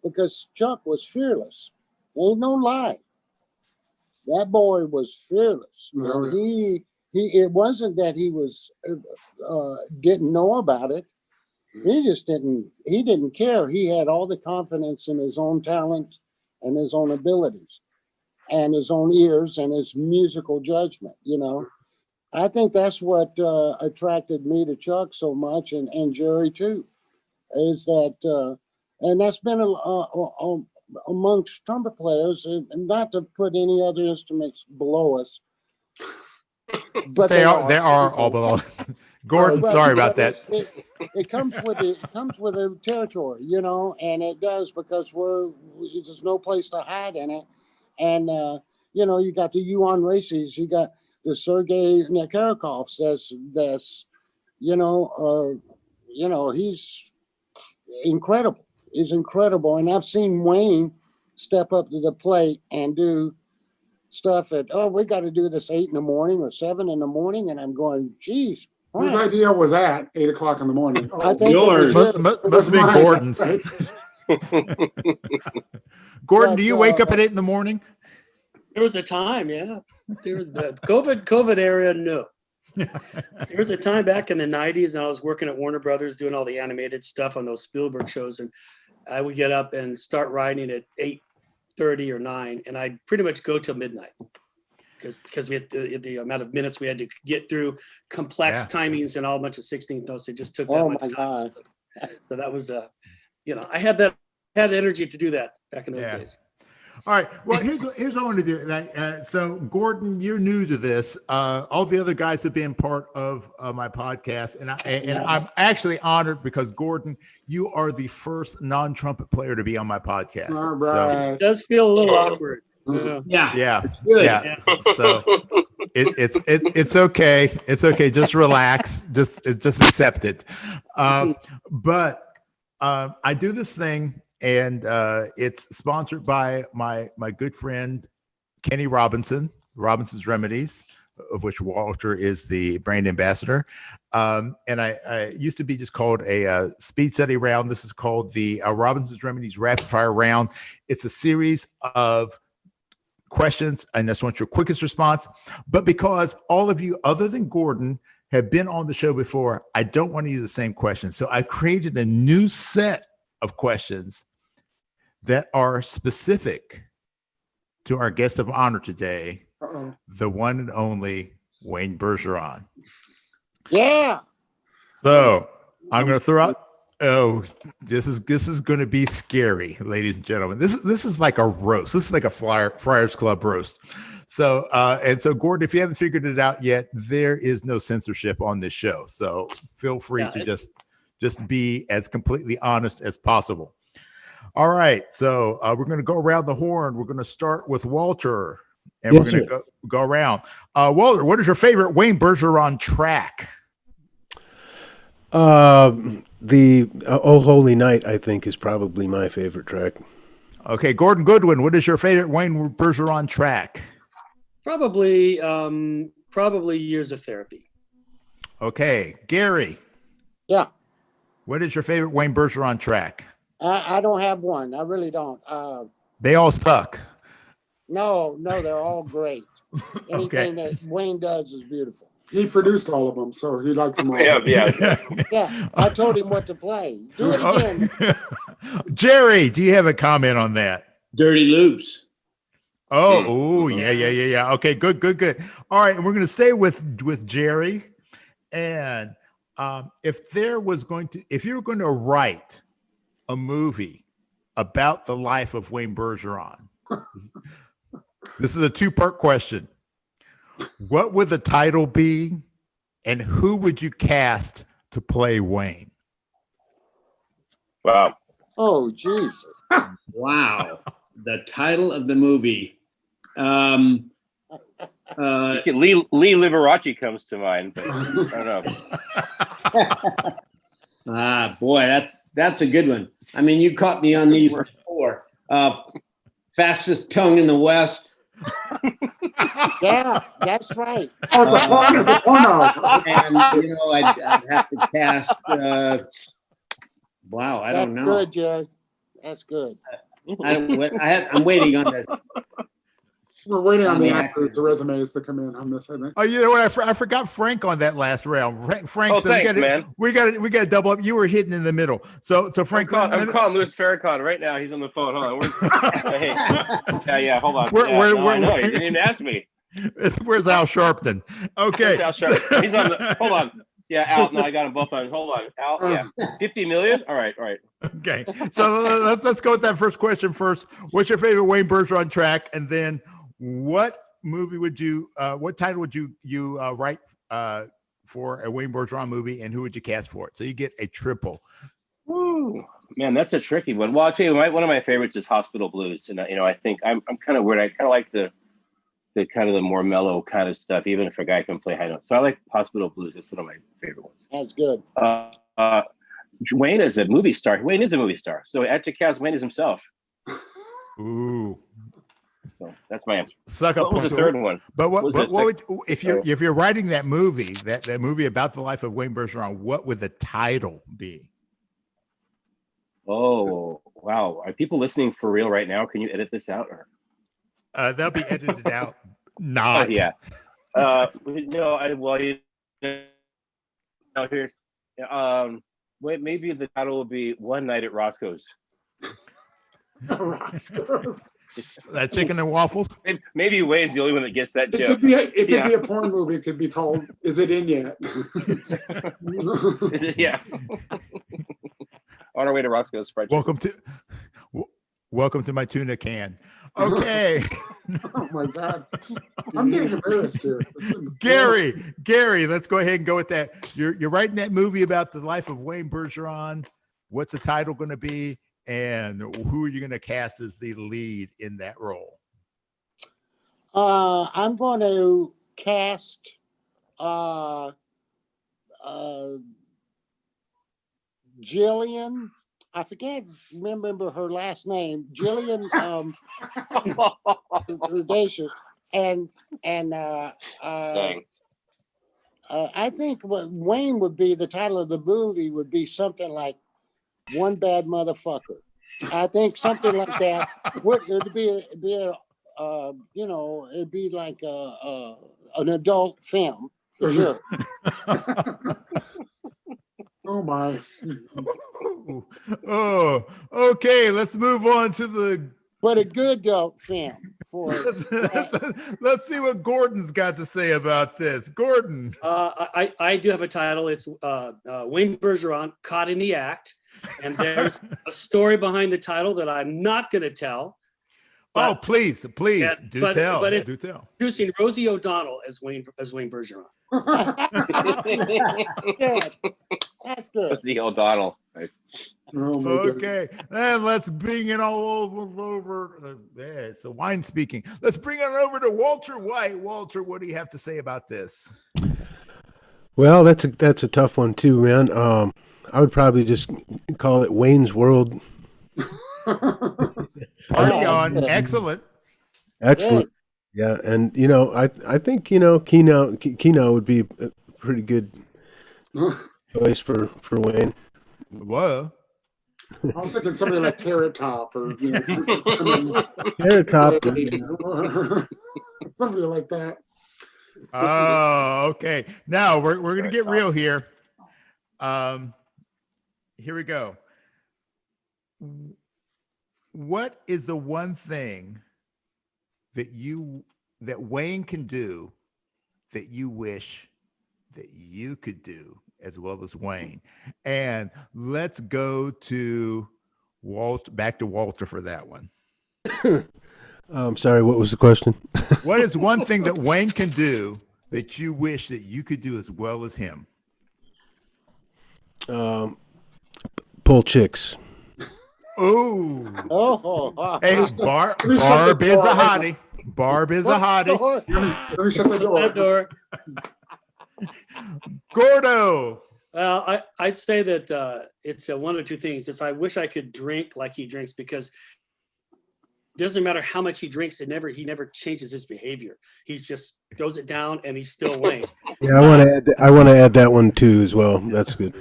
because Chuck was fearless. Ain't no lie. That boy was fearless. Oh, And he it wasn't that he was didn't know about it. He just didn't care. He had all the confidence in his own talent and his own abilities and his own ears and his musical judgment, I think that's what attracted me to Chuck so much, and Jerry too, is that, and that's been amongst trumpet players, and not to put any other instruments below us, but they are all below us. Gordon, sorry about that. It comes with the territory, and it does, because there's no place to hide in it, and you got the Yuan races, you got the Sergei Nekarakov that's he's incredible. He's incredible. And I've seen Wayne step up to the plate and do stuff we got to do this 8 in the morning or 7 in the morning. And I'm going, geez. Whose idea was that 8 o'clock in the morning? I think yours. Must have been mine, Gordon's. right? Gordon, do you wake up at 8 in the morning? There was a time, yeah. There was the COVID era, no. There was a time back in the 90s, and I was working at Warner Brothers doing all the animated stuff on those Spielberg shows, and I would get up and start writing at 8:30 or 9, and I'd pretty much go till midnight because we had the amount of minutes we had to get through, complex timings and all a bunch of 16th notes. It just took that much time. So that was I had energy to do that back in those days. All right. Well, here's what I want to do. So, Gordon, you're new to this. All the other guys have been part of my podcast, and I'm actually honored because, Gordon, you are the first non-trumpet player to be on my podcast. All right. So, It does feel a little awkward. Yeah. Yeah. So it's okay. It's okay. Just relax. Just accept it. But I do this thing. And it's sponsored by my good friend Kenny Robinson's Remedies, of which Walter is the brand ambassador. And I used to be just called a speed study round. This is called the Robinson's Remedies Rapid Fire Round. It's a series of questions, and I just want your quickest response. But because all of you, other than Gordon, have been on the show before, I don't want to use the same questions. So I created a new set of questions that are specific to our guest of honor today, the one and only Wayne Bergeron. Yeah. So I'm going to throw out. Oh, this is going to be scary, ladies and gentlemen. This is like a roast. This is like a Friars Club roast. So and so, Gordon, if you haven't figured it out yet, there is no censorship on this show. So feel free to just be as completely honest as possible. All right, so we're going to go around the horn. We're going to start with Walter, and we're going to go around. Walter, what is your favorite Wayne Bergeron track? The Oh Holy Night, I think, is probably my favorite track. Okay, Gordon Goodwin, what is your favorite Wayne Bergeron track? Probably Years of Therapy. Okay, Gary. Yeah. What is your favorite Wayne Bergeron track? I don't have one. I really don't. They all suck. No, they're all great. Anything that Wayne does is beautiful. He produced all of them, so he likes them all. Yeah, I told him what to play. Do it again. Jerry, do you have a comment on that? Dirty Loops. Oh, yeah. Okay, good. All right, and we're going to stay with Jerry. And if you were going to write a movie about the life of Wayne Bergeron, this is a 2-part question. What would the title be, and who would you cast to play Wayne? Wow. Oh, Jesus. Wow. The title of the movie. Lee Liberace comes to mind, but I don't know. Boy, that's a good one. I mean, you caught me on these before. Fastest tongue in the West. Yeah, that's right. Oh, it's a porno. And I'd have to cast. Wow, I don't know. That's good, Jerry. That's good. I'm waiting on the. We're waiting on the actors, the resumes to come in on this, I think. Oh, you know what? I forgot Frank on that last round. Frank, Oh, thanks, man. We got to double up. You were hitting in the middle. So Frank, I'm calling Louis Farrakhan right now. He's on the phone. Hold on. Yeah. Hold on. I know. You didn't even ask me. Where's Al Sharpton? Okay. Al Sharpton. He's on the. Hold on. Yeah, Al. No, I got them both on. Hold on, Al. Yeah, 50 million. All right. Okay. So let's go with that first question first. What's your favorite Wayne Bergeron track? And then, what movie would you? What title would you write for a Wayne Bergeron movie, and who would you cast for it? So you get a triple. Ooh, man, that's a tricky one. Well, I'll tell you, one of my favorites is Hospital Blues, and I think I'm kind of weird. I kind of like the kind of the more mellow kind of stuff, even if a guy can play high notes. So I like Hospital Blues. It's one of my favorite ones. That's good. Wayne is a movie star. Wayne is a movie star. So at the cast, Wayne is himself. Ooh. So that's my answer. Suck up. What was the third one? But what would, if you're writing that movie, that movie about the life of Wayne Bergeron, what would the title be? Oh, wow. Are people listening for real right now? Can you edit this out? Or? They'll be edited out. Not. Oh, yeah. Here's maybe the title will be One Night at Roscoe's. Roscoe's. That chicken and waffles. Maybe Wayne's the only one that gets that It joke. could be a porn movie. It could be called "Is It In Yet?" Yeah. On our way to Roscoe's fried chicken. Welcome to my tuna can. Okay. Oh my God, I'm getting embarrassed here. Gary, let's go ahead and go with that. You're writing that movie about the life of Wayne Bergeron. What's the title going to be, and who are you going to cast as the lead in that role? I'm going to cast Jillian. I remember her last name, Jillian Audacious, and I think what Wayne would be, the title of the movie would be something like One Bad Motherfucker. I think something like that. It'd be it'd be like an adult film for sure. Oh my. Oh, okay. Let's move on to but a good adult film for. Let's see what Gordon's got to say about this. Gordon. I do have a title. It's Wayne Bergeron, Caught in the Act, and there's a story behind the title that I'm not going to tell. But, please, do tell. Introducing Rosie O'Donnell as Wayne Bergeron. Good. That's good. Rosie O'Donnell. Nice. Okay, and let's bring it all over. It's the wine speaking. Let's bring it over to Walter White. Walter, what do you have to say about this? Well, that's a tough one too, man. I would probably just call it Wayne's World. Party on. Excellent. Yeah, and I think Keno would be a pretty good choice for Wayne. Whoa. I was thinking somebody like Carrot Top or Carrot Top, somebody like that. Oh, okay. Now we're gonna get real here. Here we go. What is the one thing that Wayne can do that you wish that you could do as well as Wayne? And let's go to back to Walter for that one. I'm sorry, what was the question? What is one thing that Wayne can do that you wish that you could do as well as him? Pull chicks. Ooh. Oh, Hey, Barb is a hottie. Barb is a hottie. Let me shut the door. That door. Gordo. Well, I'd say that it's one or two things. It's I wish I could drink like he drinks, because it doesn't matter how much he drinks, he never changes his behavior. He just throws it down and he's still Wayne. Yeah, I want to add that one too as well. That's good.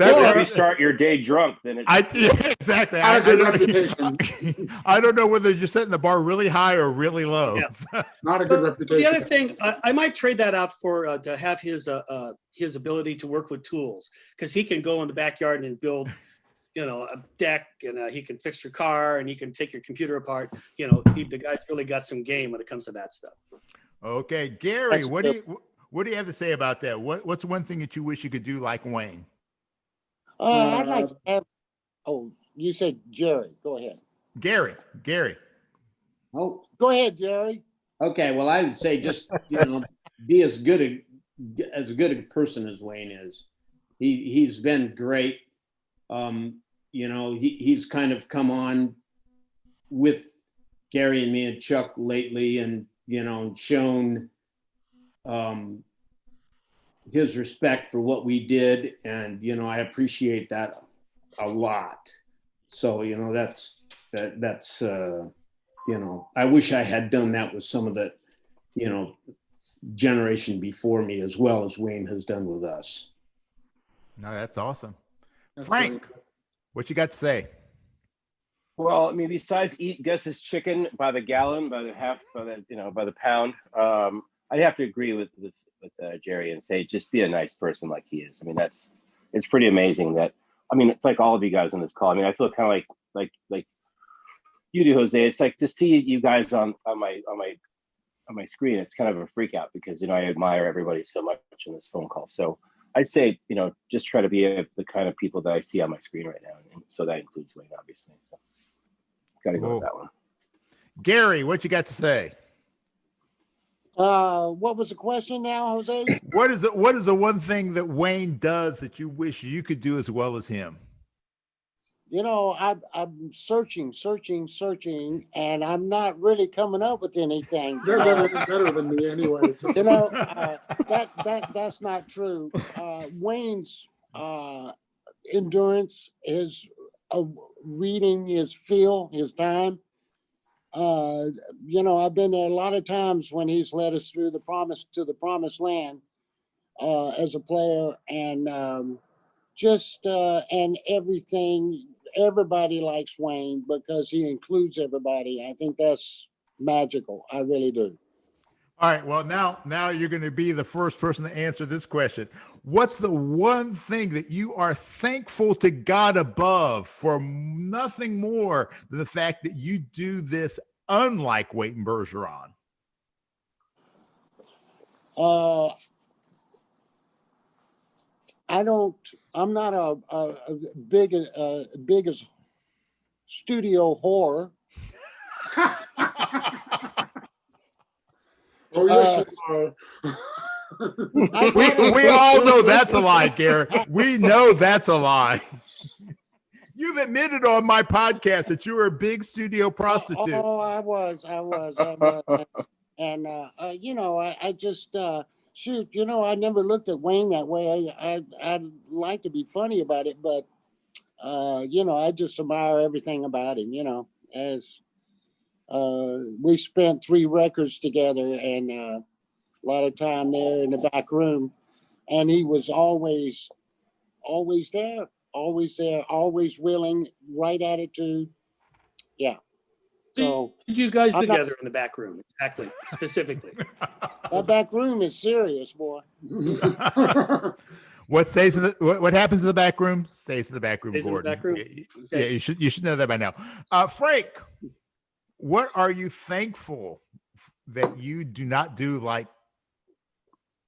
If you start your day drunk, then it's exactly. Not a good reputation. I don't know whether you're setting the bar really high or really low. Yeah. Not a good reputation. The other thing, I might trade that out for to have his ability to work with tools, because he can go in the backyard and build, a deck, and he can fix your car, and he can take your computer apart. The guy's really got some game when it comes to that stuff. Okay, Gary, what do you have to say about that? What's one thing that you wish you could do like Wayne? I'd like to have. Oh, you said Jerry. Go ahead. Gary. Oh, go ahead, Jerry. Okay. Well, I would say just be as good a person as Wayne is. He's been great. He's kind of come on with Gary and me and Chuck lately, and shown his respect for what we did, and I appreciate that a lot. So that's I wish I had done that with some of the generation before me, as well as Wayne has done with us. No, that's awesome. Frank, what you got to say? Well, I mean, besides eat Gus's chicken by the gallon, by the half, by the pound, I'd have to agree with Jerry and say just be a nice person like he is. I mean, it's pretty amazing that. I mean, it's like all of you guys on this call. I mean, I feel kind of like you do, Jose. It's like to see you guys on my screen. It's kind of a freak out because I admire everybody so much in this phone call. So I'd say just try to be the kind of people that I see on my screen right now, and so that includes Wayne, obviously. So got to go with that one. Gary, what you got to say? What was the question now, Jose? What is the one thing that Wayne does that you wish you could do as well as him? I'm searching, and I'm not really coming up with anything. They're better than me anyway. So. That's not true. Wayne's endurance, his reading, his feel, his time. I've been there a lot of times when he's led us through the promised land as a player, and and everything. Everybody likes Wayne because he includes everybody. I think that's magical. I really do. All right. Well, now you're going to be the first person to answer this question. What's the one thing that you are thankful to God above for nothing more than the fact that you do this unlike Wayne Bergeron? I'm not a big as studio whore. Oh, yes, you are. we all know that's a lie, Gary. We know that's a lie. You've admitted on my podcast that you were a big studio prostitute. Oh, I was. And I just shoot. I never looked at Wayne that way. I'd like to be funny about it, but I just admire everything about him. As we spent 3 records together, and a lot of time there in the back room, and he was always there, always willing, right attitude. Yeah. So what did you guys do together in the back room? Exactly, specifically. That back room is serious, boy. What happens in the back room stays in the back room, Gordon. Okay. Yeah, you should know that by now. Frank, what are you thankful that you do not do like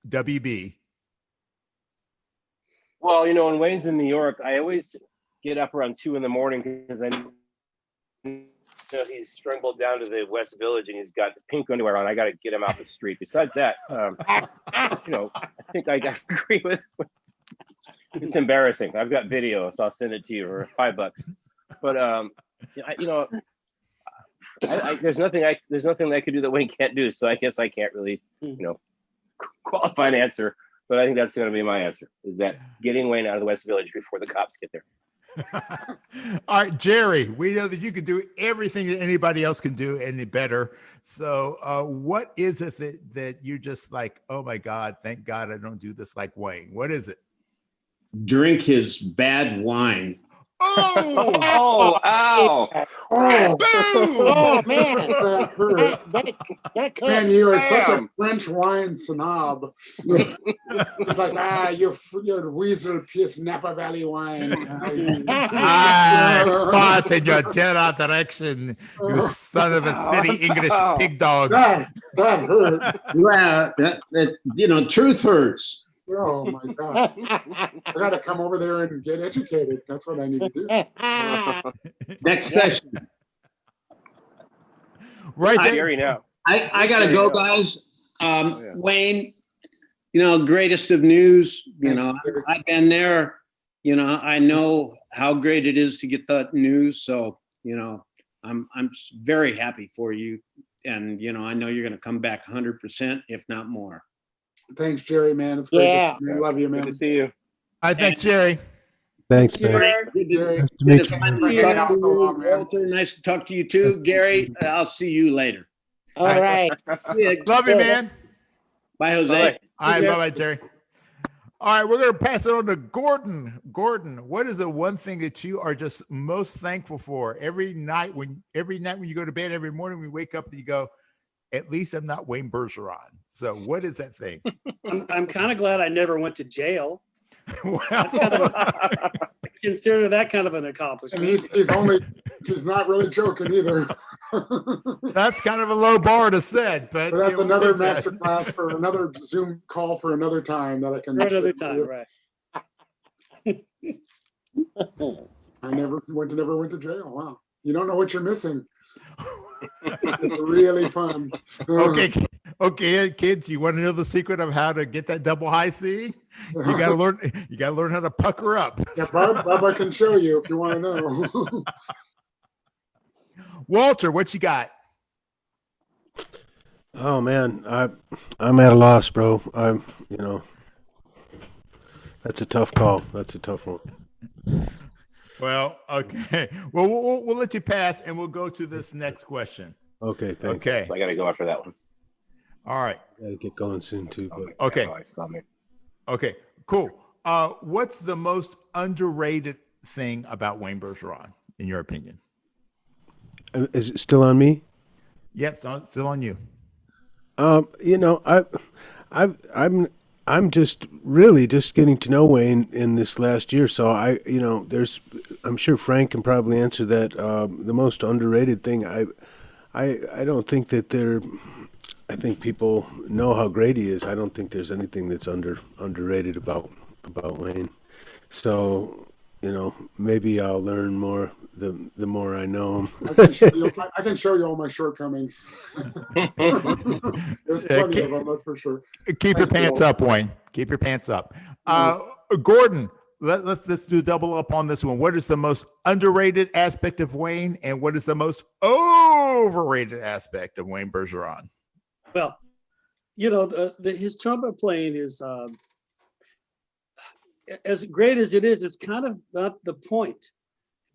WB? Well, when Wayne's in New York, I always get up around 2 a.m. because I he's strangled down to the West Village and he's got pink underwear on. I got to get him out the street. Besides that, I think I got to agree with. It's embarrassing. I've got video, so I'll send it to you for $5. But there's nothing I could do that Wayne can't do. So I guess I can't really, qualify an answer. But I think that's going to be my answer: is that getting Wayne out of the West Village before the cops get there. All right, Jerry, we know that you can do everything that anybody else can do and better. So what is it that you're just like, oh my God, thank God I don't do this like Wayne? What is it? Drink his bad wine. Oh, ow. Oh man, That hurt. that cut. Man, you are such a Damn. French wine snob. It's like, you're Weasel Piss Napa Valley wine. I fought in your general direction, you son of a city English pig dog. That hurt. Well, truth hurts. Oh my God. I got to come over there and get educated. That's what I need to do. Next session. Right there. Jerry now. I got to go, guys. Wayne, greatest of news. I've been there. I know how great it is to get that news. So, I'm very happy for you. And, I know you're going to come back 100%, if not more. Thanks, Jerry, man. It's great. Yeah. I love you, man. Good to see you. I thank Jerry. Thanks, man. Jerry. Nice to meet you. Finally talk to you, Walter. Nice to talk to you too, Gary. I'll see you later. All right. Love you, man. Bye, Jose. Bye. All right, bye-bye, Jerry. All right, we're going to pass it on to Gordon. Gordon, what is the one thing that you are just most thankful for every night when you go to bed, every morning when you wake up and you go, at least I'm not Wayne Bergeron. So what is that thing? I'm kind of glad I never went to jail. Well, I consider that kind of an And accomplishment. he's not really joking either. that's kind of a low bar to set, but But that's we'll another take that. master class for another Zoom call for another time that I can. For another time, right? I never went to jail. Wow. You don't know what you're missing. It's really fun. Okay, kids, you want to know the secret of how to get that double high C? You got to learn how to pucker up. Yeah, Bob, I can show you if you want to know. Walter, what you got? Oh man, I'm at a loss, bro. That's a tough call. That's a tough one. Well, okay. Well, we'll let you pass, and we'll go to this next question. Okay, thanks. Okay. So I got to go after that one. All right. Gotta get going soon too. But Okay. Okay. Cool. What's the most underrated thing about Wayne Bergeron, in your opinion? is it still on me? Yep, still on you. I'm just really just getting to know Wayne in this last year. So I'm sure Frank can probably answer that. The most underrated thing, I don't think that I think people know how great he is. I don't think there's anything that's underrated about Wayne. So, maybe I'll learn more the more I know him. I can show you all my shortcomings. There's plenty of them, that's for sure. Keep your pants up, Wayne. Keep your pants up. Gordon, let's do double up on this one. What is the most underrated aspect of Wayne, and what is the most overrated aspect of Wayne Bergeron? Well, his trumpet playing is as great as it is. It's kind of not the point.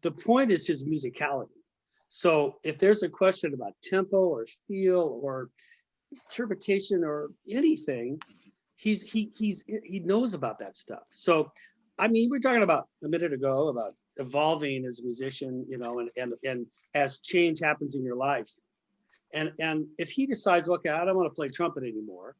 The point is his musicality. So if there's a question about tempo or feel or interpretation or anything, he knows about that stuff. So, I mean, we were talking about a minute ago about evolving as a musician, and as change happens in your life. And if he decides, okay, I don't want to play trumpet anymore,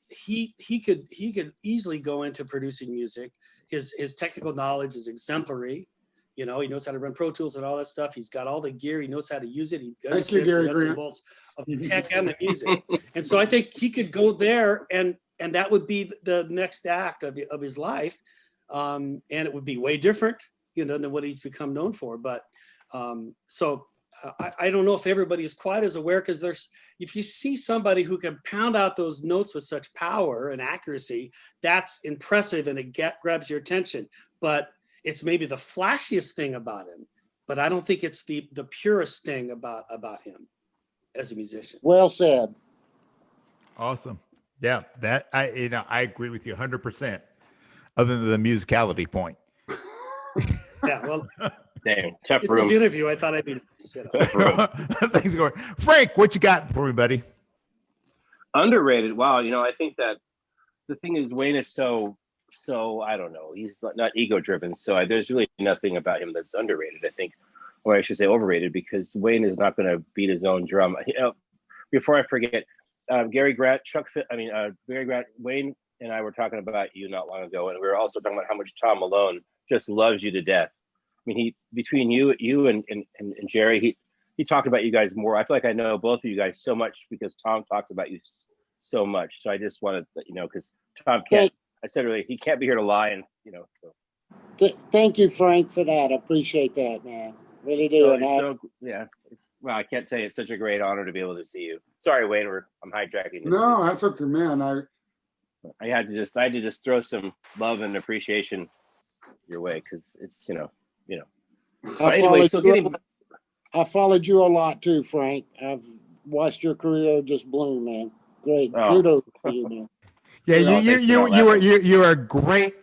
he could easily go into producing music. His technical knowledge is exemplary. He knows how to run Pro Tools and all that stuff. He's got all the gear. He knows how to use it. He understands the nuts and bolts of the tech and the music. And so I think he could go there, and that would be the next act of his life. And it would be way different, than what he's become known for. But so I don't know if everybody is quite as aware, because if you see somebody who can pound out those notes with such power and accuracy, that's impressive and it grabs your attention. But it's maybe the flashiest thing about him but I don't think it's the purest thing about him as a musician. Well said. Awesome. Yeah, that I agree with you 100%. Other than the musicality point. Yeah, well, damn, tough it's room. his interview. I thought I'd be nice, you know. Things going. Frank, what you got for me, buddy? Underrated. Wow. I think that the thing is, Wayne is so I don't know. He's not ego driven. So there's really nothing about him that's underrated, I think, or I should say overrated, because Wayne is not going to beat his own drum. Before I forget, Gary Grant, Wayne and I were talking about you not long ago, and we were also talking about how much Tom Malone just loves you to death. I mean, between you and Jerry, he talked about you guys more. I feel like I know both of you guys so much because Tom talks about you so much. So I just wanted to let you know, because Tom can't. I said earlier, he can't be here to lie, and So. Thank you, Frank, for that. I appreciate that, man. Really do. Well, I can't tell you, it's such a great honor to be able to see you. Sorry, Wayne, I'm hijacking this. No, that's okay, man. I had to just throw some love and appreciation your way, because it's I followed you a lot too, Frank. I've watched your career just bloom, man. Great. Kudos to you, man. Yeah, you are a great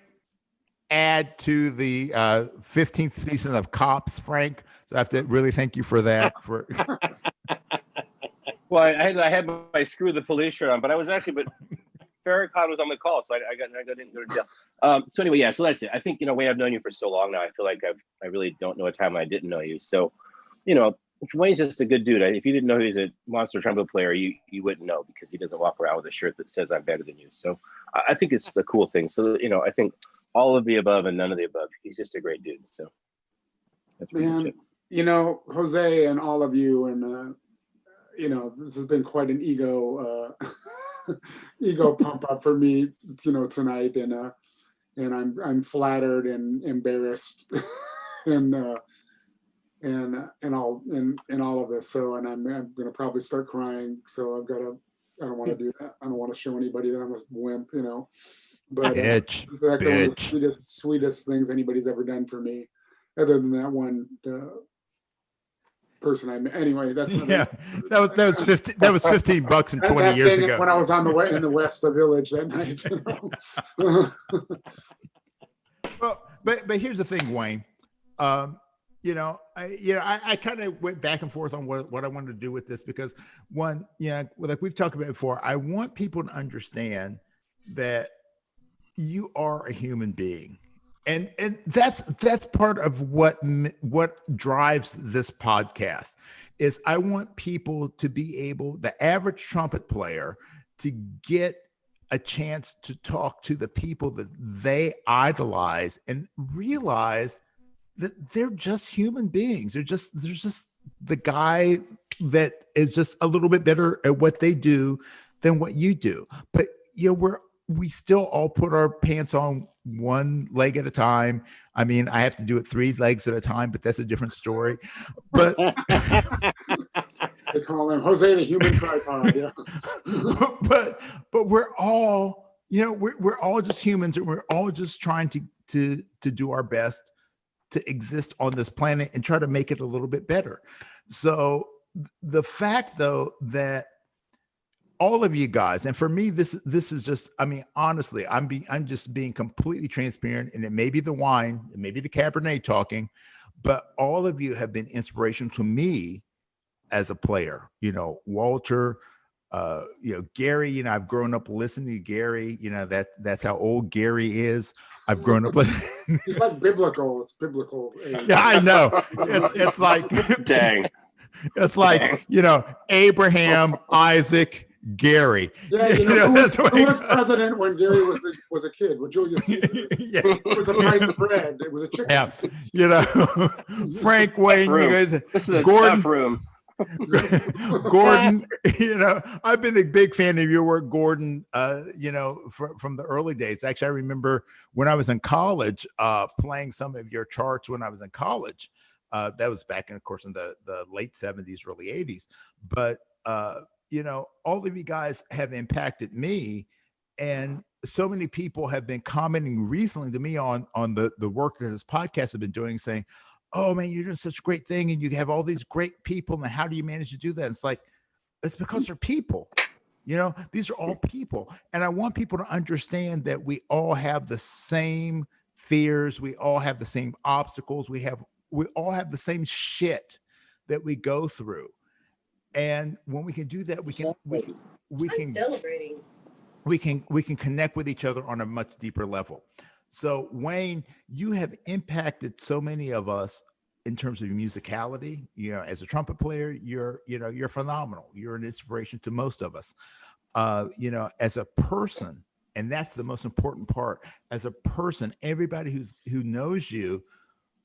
add to the 15th season of Cops, Frank. So I have to really thank you for that. Well, I had my Screw the Police shirt on, but Farrakhan was on the call, so I didn't go to jail. So anyway, yeah. So that's it. I think Wayne, I've known you for so long now. I feel like I really don't know a time when I didn't know you. So, Wayne's just a good dude. If you didn't know he was a monster trumpet player, you wouldn't know, because he doesn't walk around with a shirt that says I'm better than you. So I think it's the cool thing. So I think all of the above and none of the above. He's just a great dude. So that's man, Jose and all of you, and this has been quite an ego pump up for me, tonight, and I'm flattered and embarrassed and all of this. So, and I'm gonna probably start crying. So I don't want to do that. I don't want to show anybody that I'm a wimp, But that's one of the sweetest things anybody's ever done for me, other than that one person I met. Anyway, that's that was $15 and 20 years ago when I was in the West Village that night. Well, but here's the thing, Wayne. I kind of went back and forth on what I wanted to do with this, because one, like we've talked about before, I want people to understand that you are a human being, and that's part of what drives this podcast. Is I want people to be able, the average trumpet player, to get a chance to talk to the people that they idolize and realize that they're just human beings. They're just the guy that is just a little bit better at what they do than what you do. But we still all put our pants on one leg at a time. I mean, I have to do it 3 legs at a time, but that's a different story. But they call him Jose the human tripod. Yeah. but we're all, we're all just humans, and we're all just trying to do our best to exist on this planet and try to make it a little bit better. So the fact, though, that all of you guys, and for me, this is just, I mean, honestly, I'm just being completely transparent, and it may be the wine, it may be the Cabernet talking, but all of you have been inspiration to me as a player. Walter, Gary, I've grown up listening to Gary. That's how old Gary is. I've grown up listening. He's like biblical. It's biblical. Yeah, I know. It's like dang. It's like Abraham, Isaac, Gary. Yeah, who was president when Gary was a kid? With Julius Caesar. Yeah. It was a price of bread. It was a chicken. Yeah, Frank, Wayne, you guys, this is a Gordon, tough room. Gordon, I've been a big fan of your work, Gordon. From the early days. Actually, I remember when I was in college, playing some of your charts when I was in college. That was back in, of course, in the late 70s, early 80s. But all of you guys have impacted me, and so many people have been commenting recently to me on the work that this podcast has been doing, saying, oh man, you're doing such a great thing, and you have all these great people, and how do you manage to do that? It's like, it's because they're people. You know, these are all people. And I want people to understand that we all have the same fears. We all have the same obstacles. We all have the same shit that we go through. And when we can do that, we can celebrating. We can connect with each other on a much deeper level. So Wayne, you have impacted so many of us in terms of musicality. You know, as a trumpet player, you're phenomenal. You're an inspiration to most of us. You know, as a person, and that's the most important part. As a person, everybody who knows you,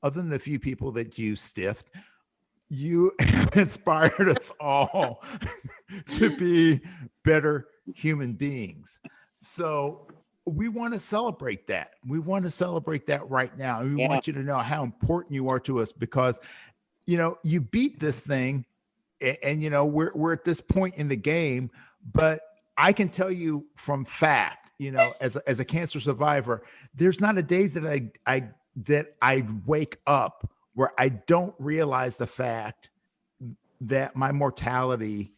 other than the few people that you stiffed, you have inspired us all to be better human beings. So we want to celebrate that. We want to celebrate that right now. And we want you to know how important you are to us, because, you know, you beat this thing, and you know, we're at this point in the game. But I can tell you from fact, you know, as a cancer survivor, there's not a day that I wake up where I don't realize the fact that my mortality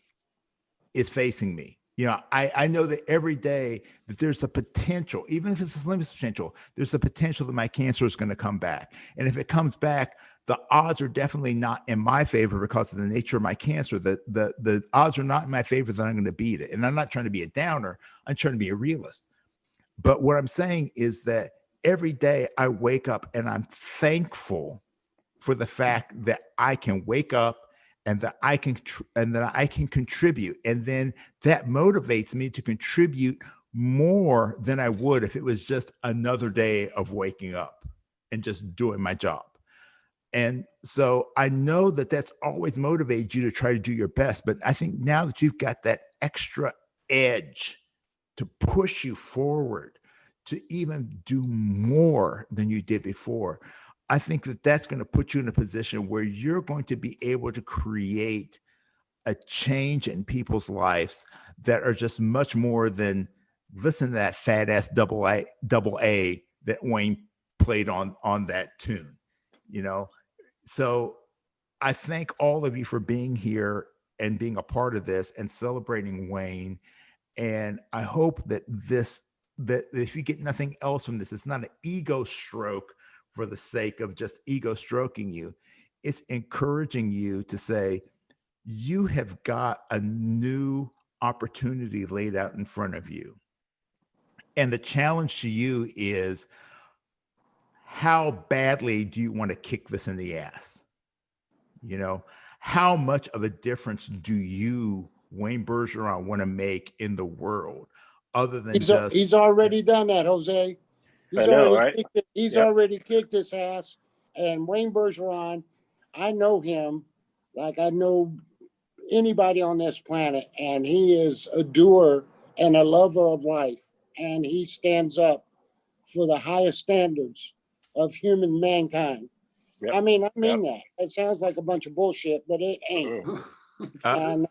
is facing me. You know, I know that every day that there's the potential, even if it's a slim potential, there's the potential that my cancer is going to come back. And if it comes back, the odds are definitely not in my favor because of the nature of my cancer. The odds are not in my favor that I'm going to beat it. And I'm not trying to be a downer. I'm trying to be a realist. But what I'm saying is that every day I wake up and I'm thankful for the fact that I can wake up and that I can contribute. And then that motivates me to contribute more than I would if it was just another day of waking up and just doing my job. And so I know that that's always motivated you to try to do your best. But I think now that you've got that extra edge to push you forward to even do more than you did before, I think that that's going to put you in a position where you're going to be able to create a change in people's lives that are just much more than listen to that fat ass double A that Wayne played on that tune, you know? So I thank all of you for being here and being a part of this and celebrating Wayne. And I hope that if you get nothing else from this, it's not an ego stroke for the sake of just ego stroking you. It's encouraging you to say, you have got a new opportunity laid out in front of you. And the challenge to you is, how badly do you want to kick this in the ass? You know, how much of a difference do you, Wayne Bergeron, want to make in the world other than he's already done that, Jose. He's already kicked his ass. And Wayne Bergeron, I know him like I know anybody on this planet, and he is a doer and a lover of life. And he stands up for the highest standards of human mankind. Yep. I mean that. It sounds like a bunch of bullshit, but it ain't. And,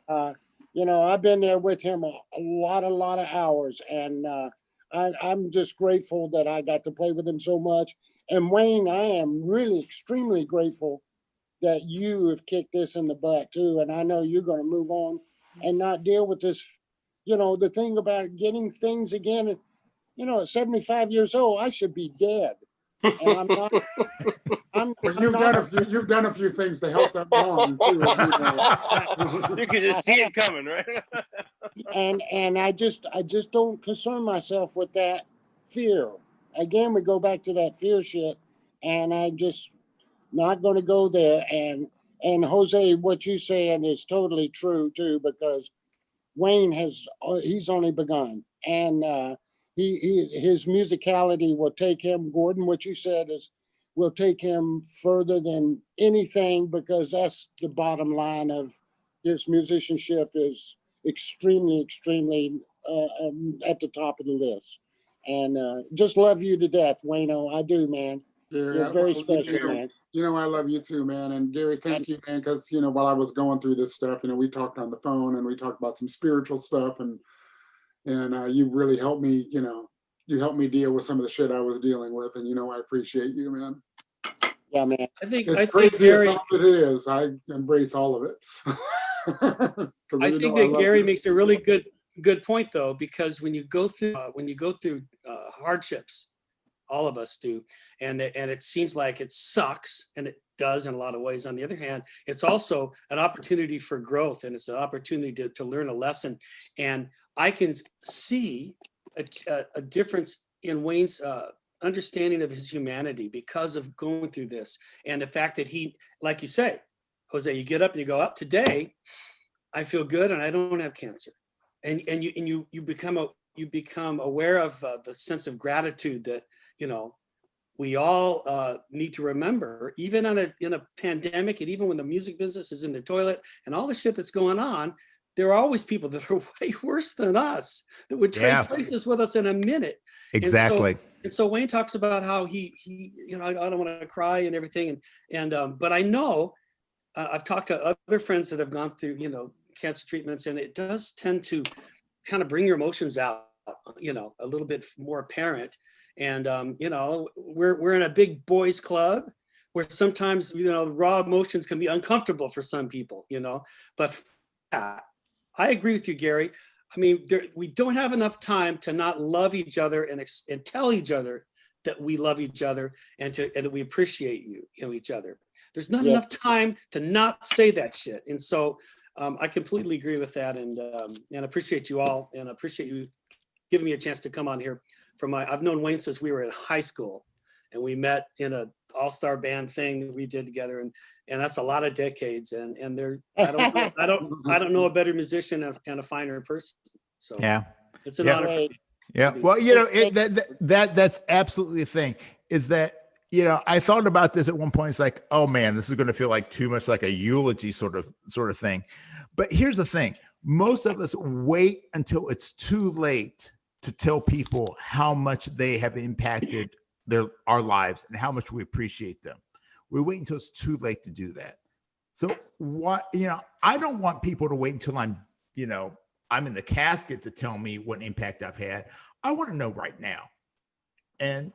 you know, I've been there with him a lot of hours, and I'm just grateful that I got to play with him so much. And Wayne, I am really extremely grateful that you have kicked this in the butt too. And I know you're going to move on and not deal with this. You know, the thing about getting things again, you know, at 75 years old, I should be dead. And I'm not. You've done a few things to help that long too. You can just see it coming, right? and I just don't concern myself with that fear. Again, we go back to that fear shit, and I just not going to go there. And Jose, what you're saying is totally true too, because Wayne he's only begun, and his musicality will take him. Gordon, what you said will take him further than anything, because that's the bottom line of his musicianship is extremely at the top of the list. And just love you to death, Wayno. I do, man. You're very special, man. You know, I love you too, man. And Gary, thank you, man, because, you know, while I was going through this stuff, you know, we talked on the phone and we talked about some spiritual stuff, and you really helped me, you know, you helped me deal with some of the shit I was dealing with. And, you know, I appreciate you, man. Yeah, man. I think crazy Gary. as it is, I embrace all of it. I think that Gary makes a really good point though, because when you go through hardships, all of us do, and it seems like it sucks, and it does in a lot of ways. On the other hand, it's also an opportunity for growth, and it's an opportunity to learn a lesson. And I can see a difference in Wayne's understanding of his humanity because of going through this, and the fact that he, like you say, Jose, you get up and you go, up today, I feel good and I don't have cancer, and you become aware of the sense of gratitude that we all need to remember, even in a pandemic, and even when the music business is in the toilet and all the shit that's going on. There are always people that are way worse than us that would trade places with us in a minute. Exactly. And so Wayne talks about how he I don't want to cry and everything. But I know I've talked to other friends that have gone through, cancer treatments, and it does tend to kind of bring your emotions out, a little bit more apparent. And, we're in a big boys club where sometimes, raw emotions can be uncomfortable for some people, but I agree with you, Gary. I mean, we don't have enough time to not love each other and tell each other that we love each other and that we appreciate each other. There's not enough time to not say that shit. And so I completely agree with that, and appreciate you all, and appreciate you giving me a chance to come on here. I've known Wayne since we were in high school, and we met in a all-star band thing that we did together, and that's a lot of decades, and I don't know a better musician and a finer person. So it's an honor for me. Yeah, well, that's absolutely the thing, is that I thought about this at one point. It's like, oh man, this is going to feel like too much like a eulogy sort of thing. But here's the thing: most of us wait until it's too late to tell people how much they have impacted our lives and how much we appreciate them. We wait until it's too late to do that. So I don't want people to wait until I'm in the casket to tell me what impact I've had. I want to know right now. And,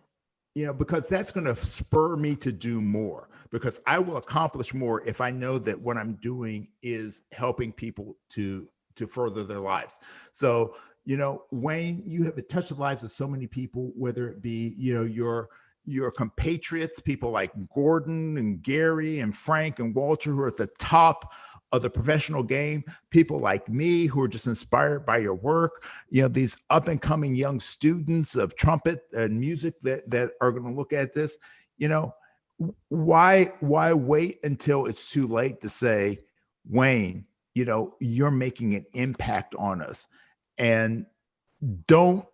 because that's going to spur me to do more, because I will accomplish more if I know that what I'm doing is helping people to further their lives. So, Wayne, you have touched the lives of so many people, whether it be, your compatriots, people like Gordon and Gary and Frank and Walter, who are at the top of the professional game, people like me who are just inspired by your work, these up and coming young students of trumpet and music that are going to look at this. Why wait until it's too late to say, Wayne, you're making an impact on us? And don't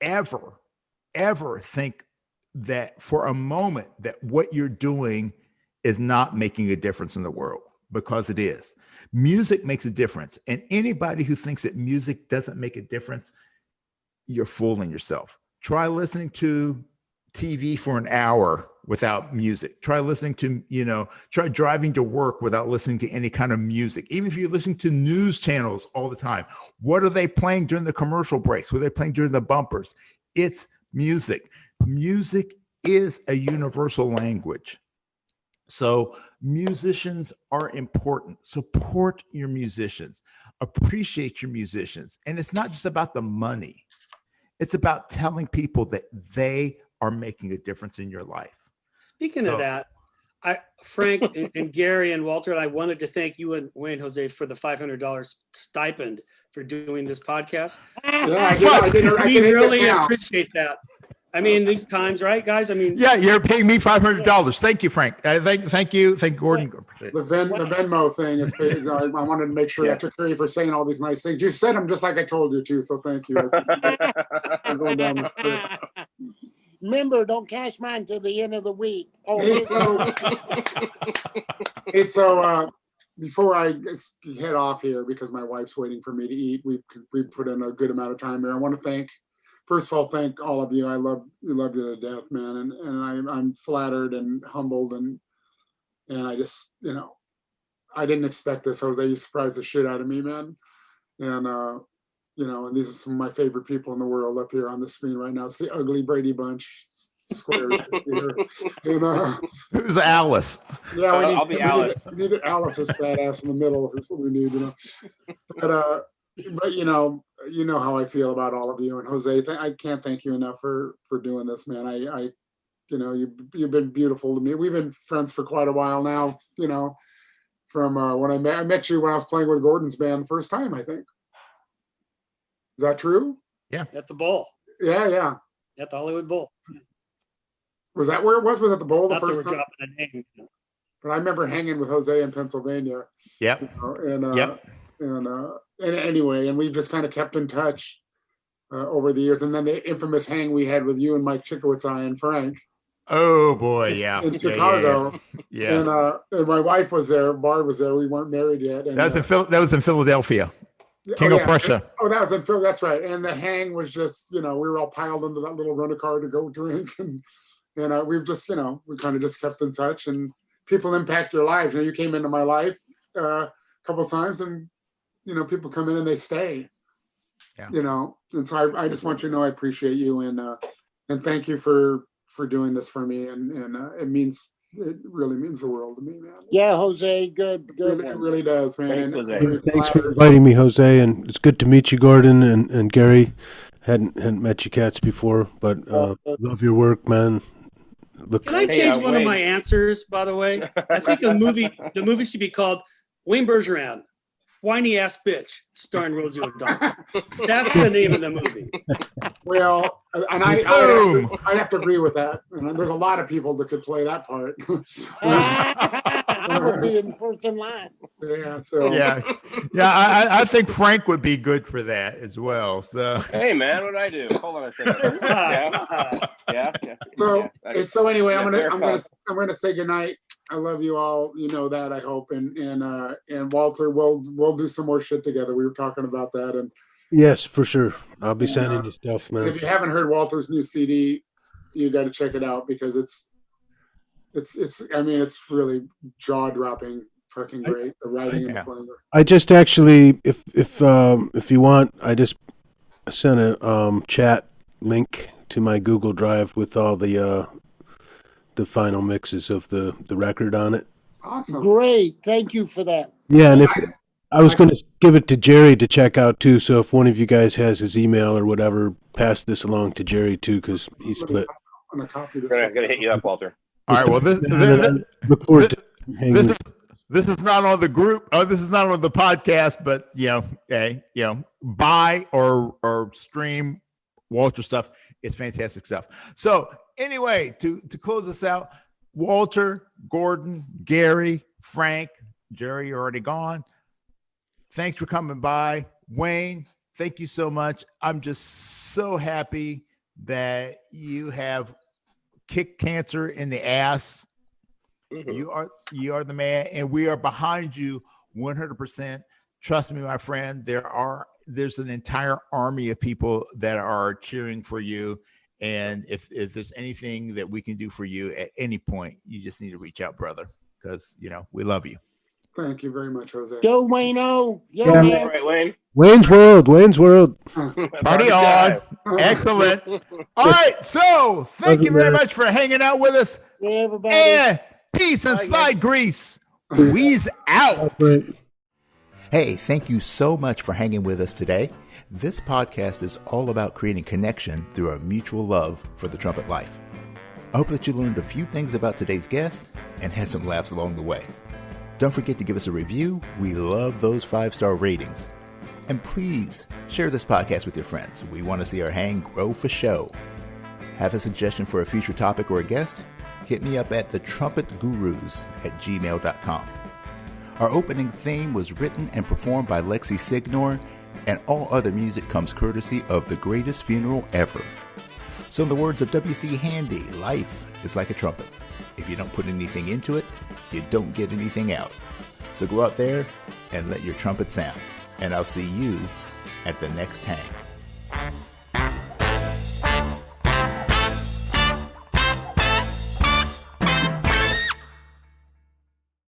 ever think that for a moment that what you're doing is not making a difference in the world, because it is. Music makes a difference. And anybody who thinks that music doesn't make a difference, you're fooling yourself. Try listening to TV for an hour without music. Try listening to, try driving to work without listening to any kind of music. Even if you're listening to news channels all the time, what are they playing during the commercial breaks? What are they playing during the bumpers? It's music. Music is a universal language. So musicians are important. Support your musicians. Appreciate your musicians. And it's not just about the money. It's about telling people that they are making a difference in your life. Speaking of that, Frank and Gary and Walter, and I wanted to thank you and Wayne, Jose, for the $500 stipend for doing this podcast. We really appreciate that. I mean, these times, right, guys? I mean, yeah, you're paying me $500. Thank you, Frank. Thank you, Gordon. The Venmo thing is. I wanted to make sure I took credit for saying all these nice things. You said them just like I told you to, so thank you. I'm going down the Remember, don't cash mine till the end of the week. So before I head off here, because my wife's waiting for me to eat, we put in a good amount of time here. I want to first of all, thank all of you. I love you to death, man, and I'm flattered and humbled, and I just I didn't expect this, Jose. You surprised the shit out of me, man, and and these are some of my favorite people in the world up here on the screen right now. It's the Ugly Brady Bunch. square here. Who's Alice? Yeah, I'll be Alice. We need Alice's fat ass in the middle. Is what we need, But you know how I feel about all of you, and Jose. I can't thank you enough for doing this, man. You've been beautiful to me. We've been friends for quite a while now. From when I met you when I was playing with Gordon's band the first time, I think. Is that true? Yeah. At the Bowl. Yeah. At the Hollywood Bowl. Was that where it was? Was it the Bowl the Not that first we're time? dropping a name. But I remember hanging with Jose in Pennsylvania. Yep. And anyway, and we've just kind of kept in touch over the years. And then the infamous hang we had with you and Mike Chickowitz and Frank. Oh boy, yeah. In Chicago. Yeah. And my wife was there. Barb was there. We weren't married yet. And, that was in Philadelphia. King of Prussia. That was in Phil. That's right. And the hang was just, we were all piled into that little rental car to go drink, and we've just, we kind of just kept in touch. And people impact your lives. You came into my life a couple of times, and people come in and they stay. Yeah. And so I just want you to know I appreciate you, and thank you for doing this for me, and it really means the world to me, man. Yeah, Jose, good. It really does, man. Thanks, Jose. Thanks for inviting me, Jose, and it's good to meet you, Gordon and Gary. Hadn't met you cats before, but love your work, man. Can I change one of my answers, by the way? I think the movie should be called Wayne Bergeron, Whiny Ass Bitch, starring Rosie O'Donnell. That's the name of the movie. Well, and I have to agree with that. There's a lot of people that could play that part. I would be in first in line. Yeah. So. Yeah. I think Frank would be good for that as well. So. Hey man, what did I do? Hold on a second. Yeah. So anyway, I'm gonna say goodnight. I love you all. You know that, I hope. And Walter, we'll do some more shit together. We were talking about that. And yes, for sure. I'll be sending you stuff, man. If you haven't heard Walter's new CD, you got to check it out, because it's really jaw-dropping, fucking great. The writing and the playing. I just actually, if you want, I just sent a chat link to my Google Drive with all the final mixes of the record on it. Awesome. Great. Thank you for that. Yeah, and I was going to give it to Jerry to check out too. So if one of you guys has his email or whatever, pass this along to Jerry too, because he's split. I'm gonna hit you up, Walter. All right. Well, this is not on the group. This is not on the podcast, but buy or stream Walter stuff. It's fantastic stuff. So anyway, to close us out, Walter, Gordon, Gary, Frank, Jerry, you're already gone. Thanks for coming by. Wayne, thank you so much. I'm just so happy that you have kicked cancer in the ass. Mm-hmm. You are the man, and we are behind you 100%. Trust me, my friend, there's an entire army of people that are cheering for you. And if there's anything that we can do for you at any point, you just need to reach out, brother, because we love you. Thank you very much, Jose. Go Wayne-O. All right, Wayne. Wayne's World. Party on. Excellent. All right. So thank you very much for hanging out with us. Yeah, everybody. And peace and slide grease. We's out. Hey, thank you so much for hanging with us today. This podcast is all about creating connection through our mutual love for the trumpet life. I hope that you learned a few things about today's guest and had some laughs along the way. Don't forget to give us a review. We love those 5-star ratings. And please share this podcast with your friends. We want to see our hang grow for show. Have a suggestion for a future topic or a guest? Hit me up at thetrumpetgurus@gmail.com. Our opening theme was written and performed by Lexi Signor, and all other music comes courtesy of The Greatest Funeral Ever. So in the words of W.C. Handy, life is like a trumpet. If you don't put anything into it, you don't get anything out. So go out there and let your trumpet sound. And I'll see you at the next hang.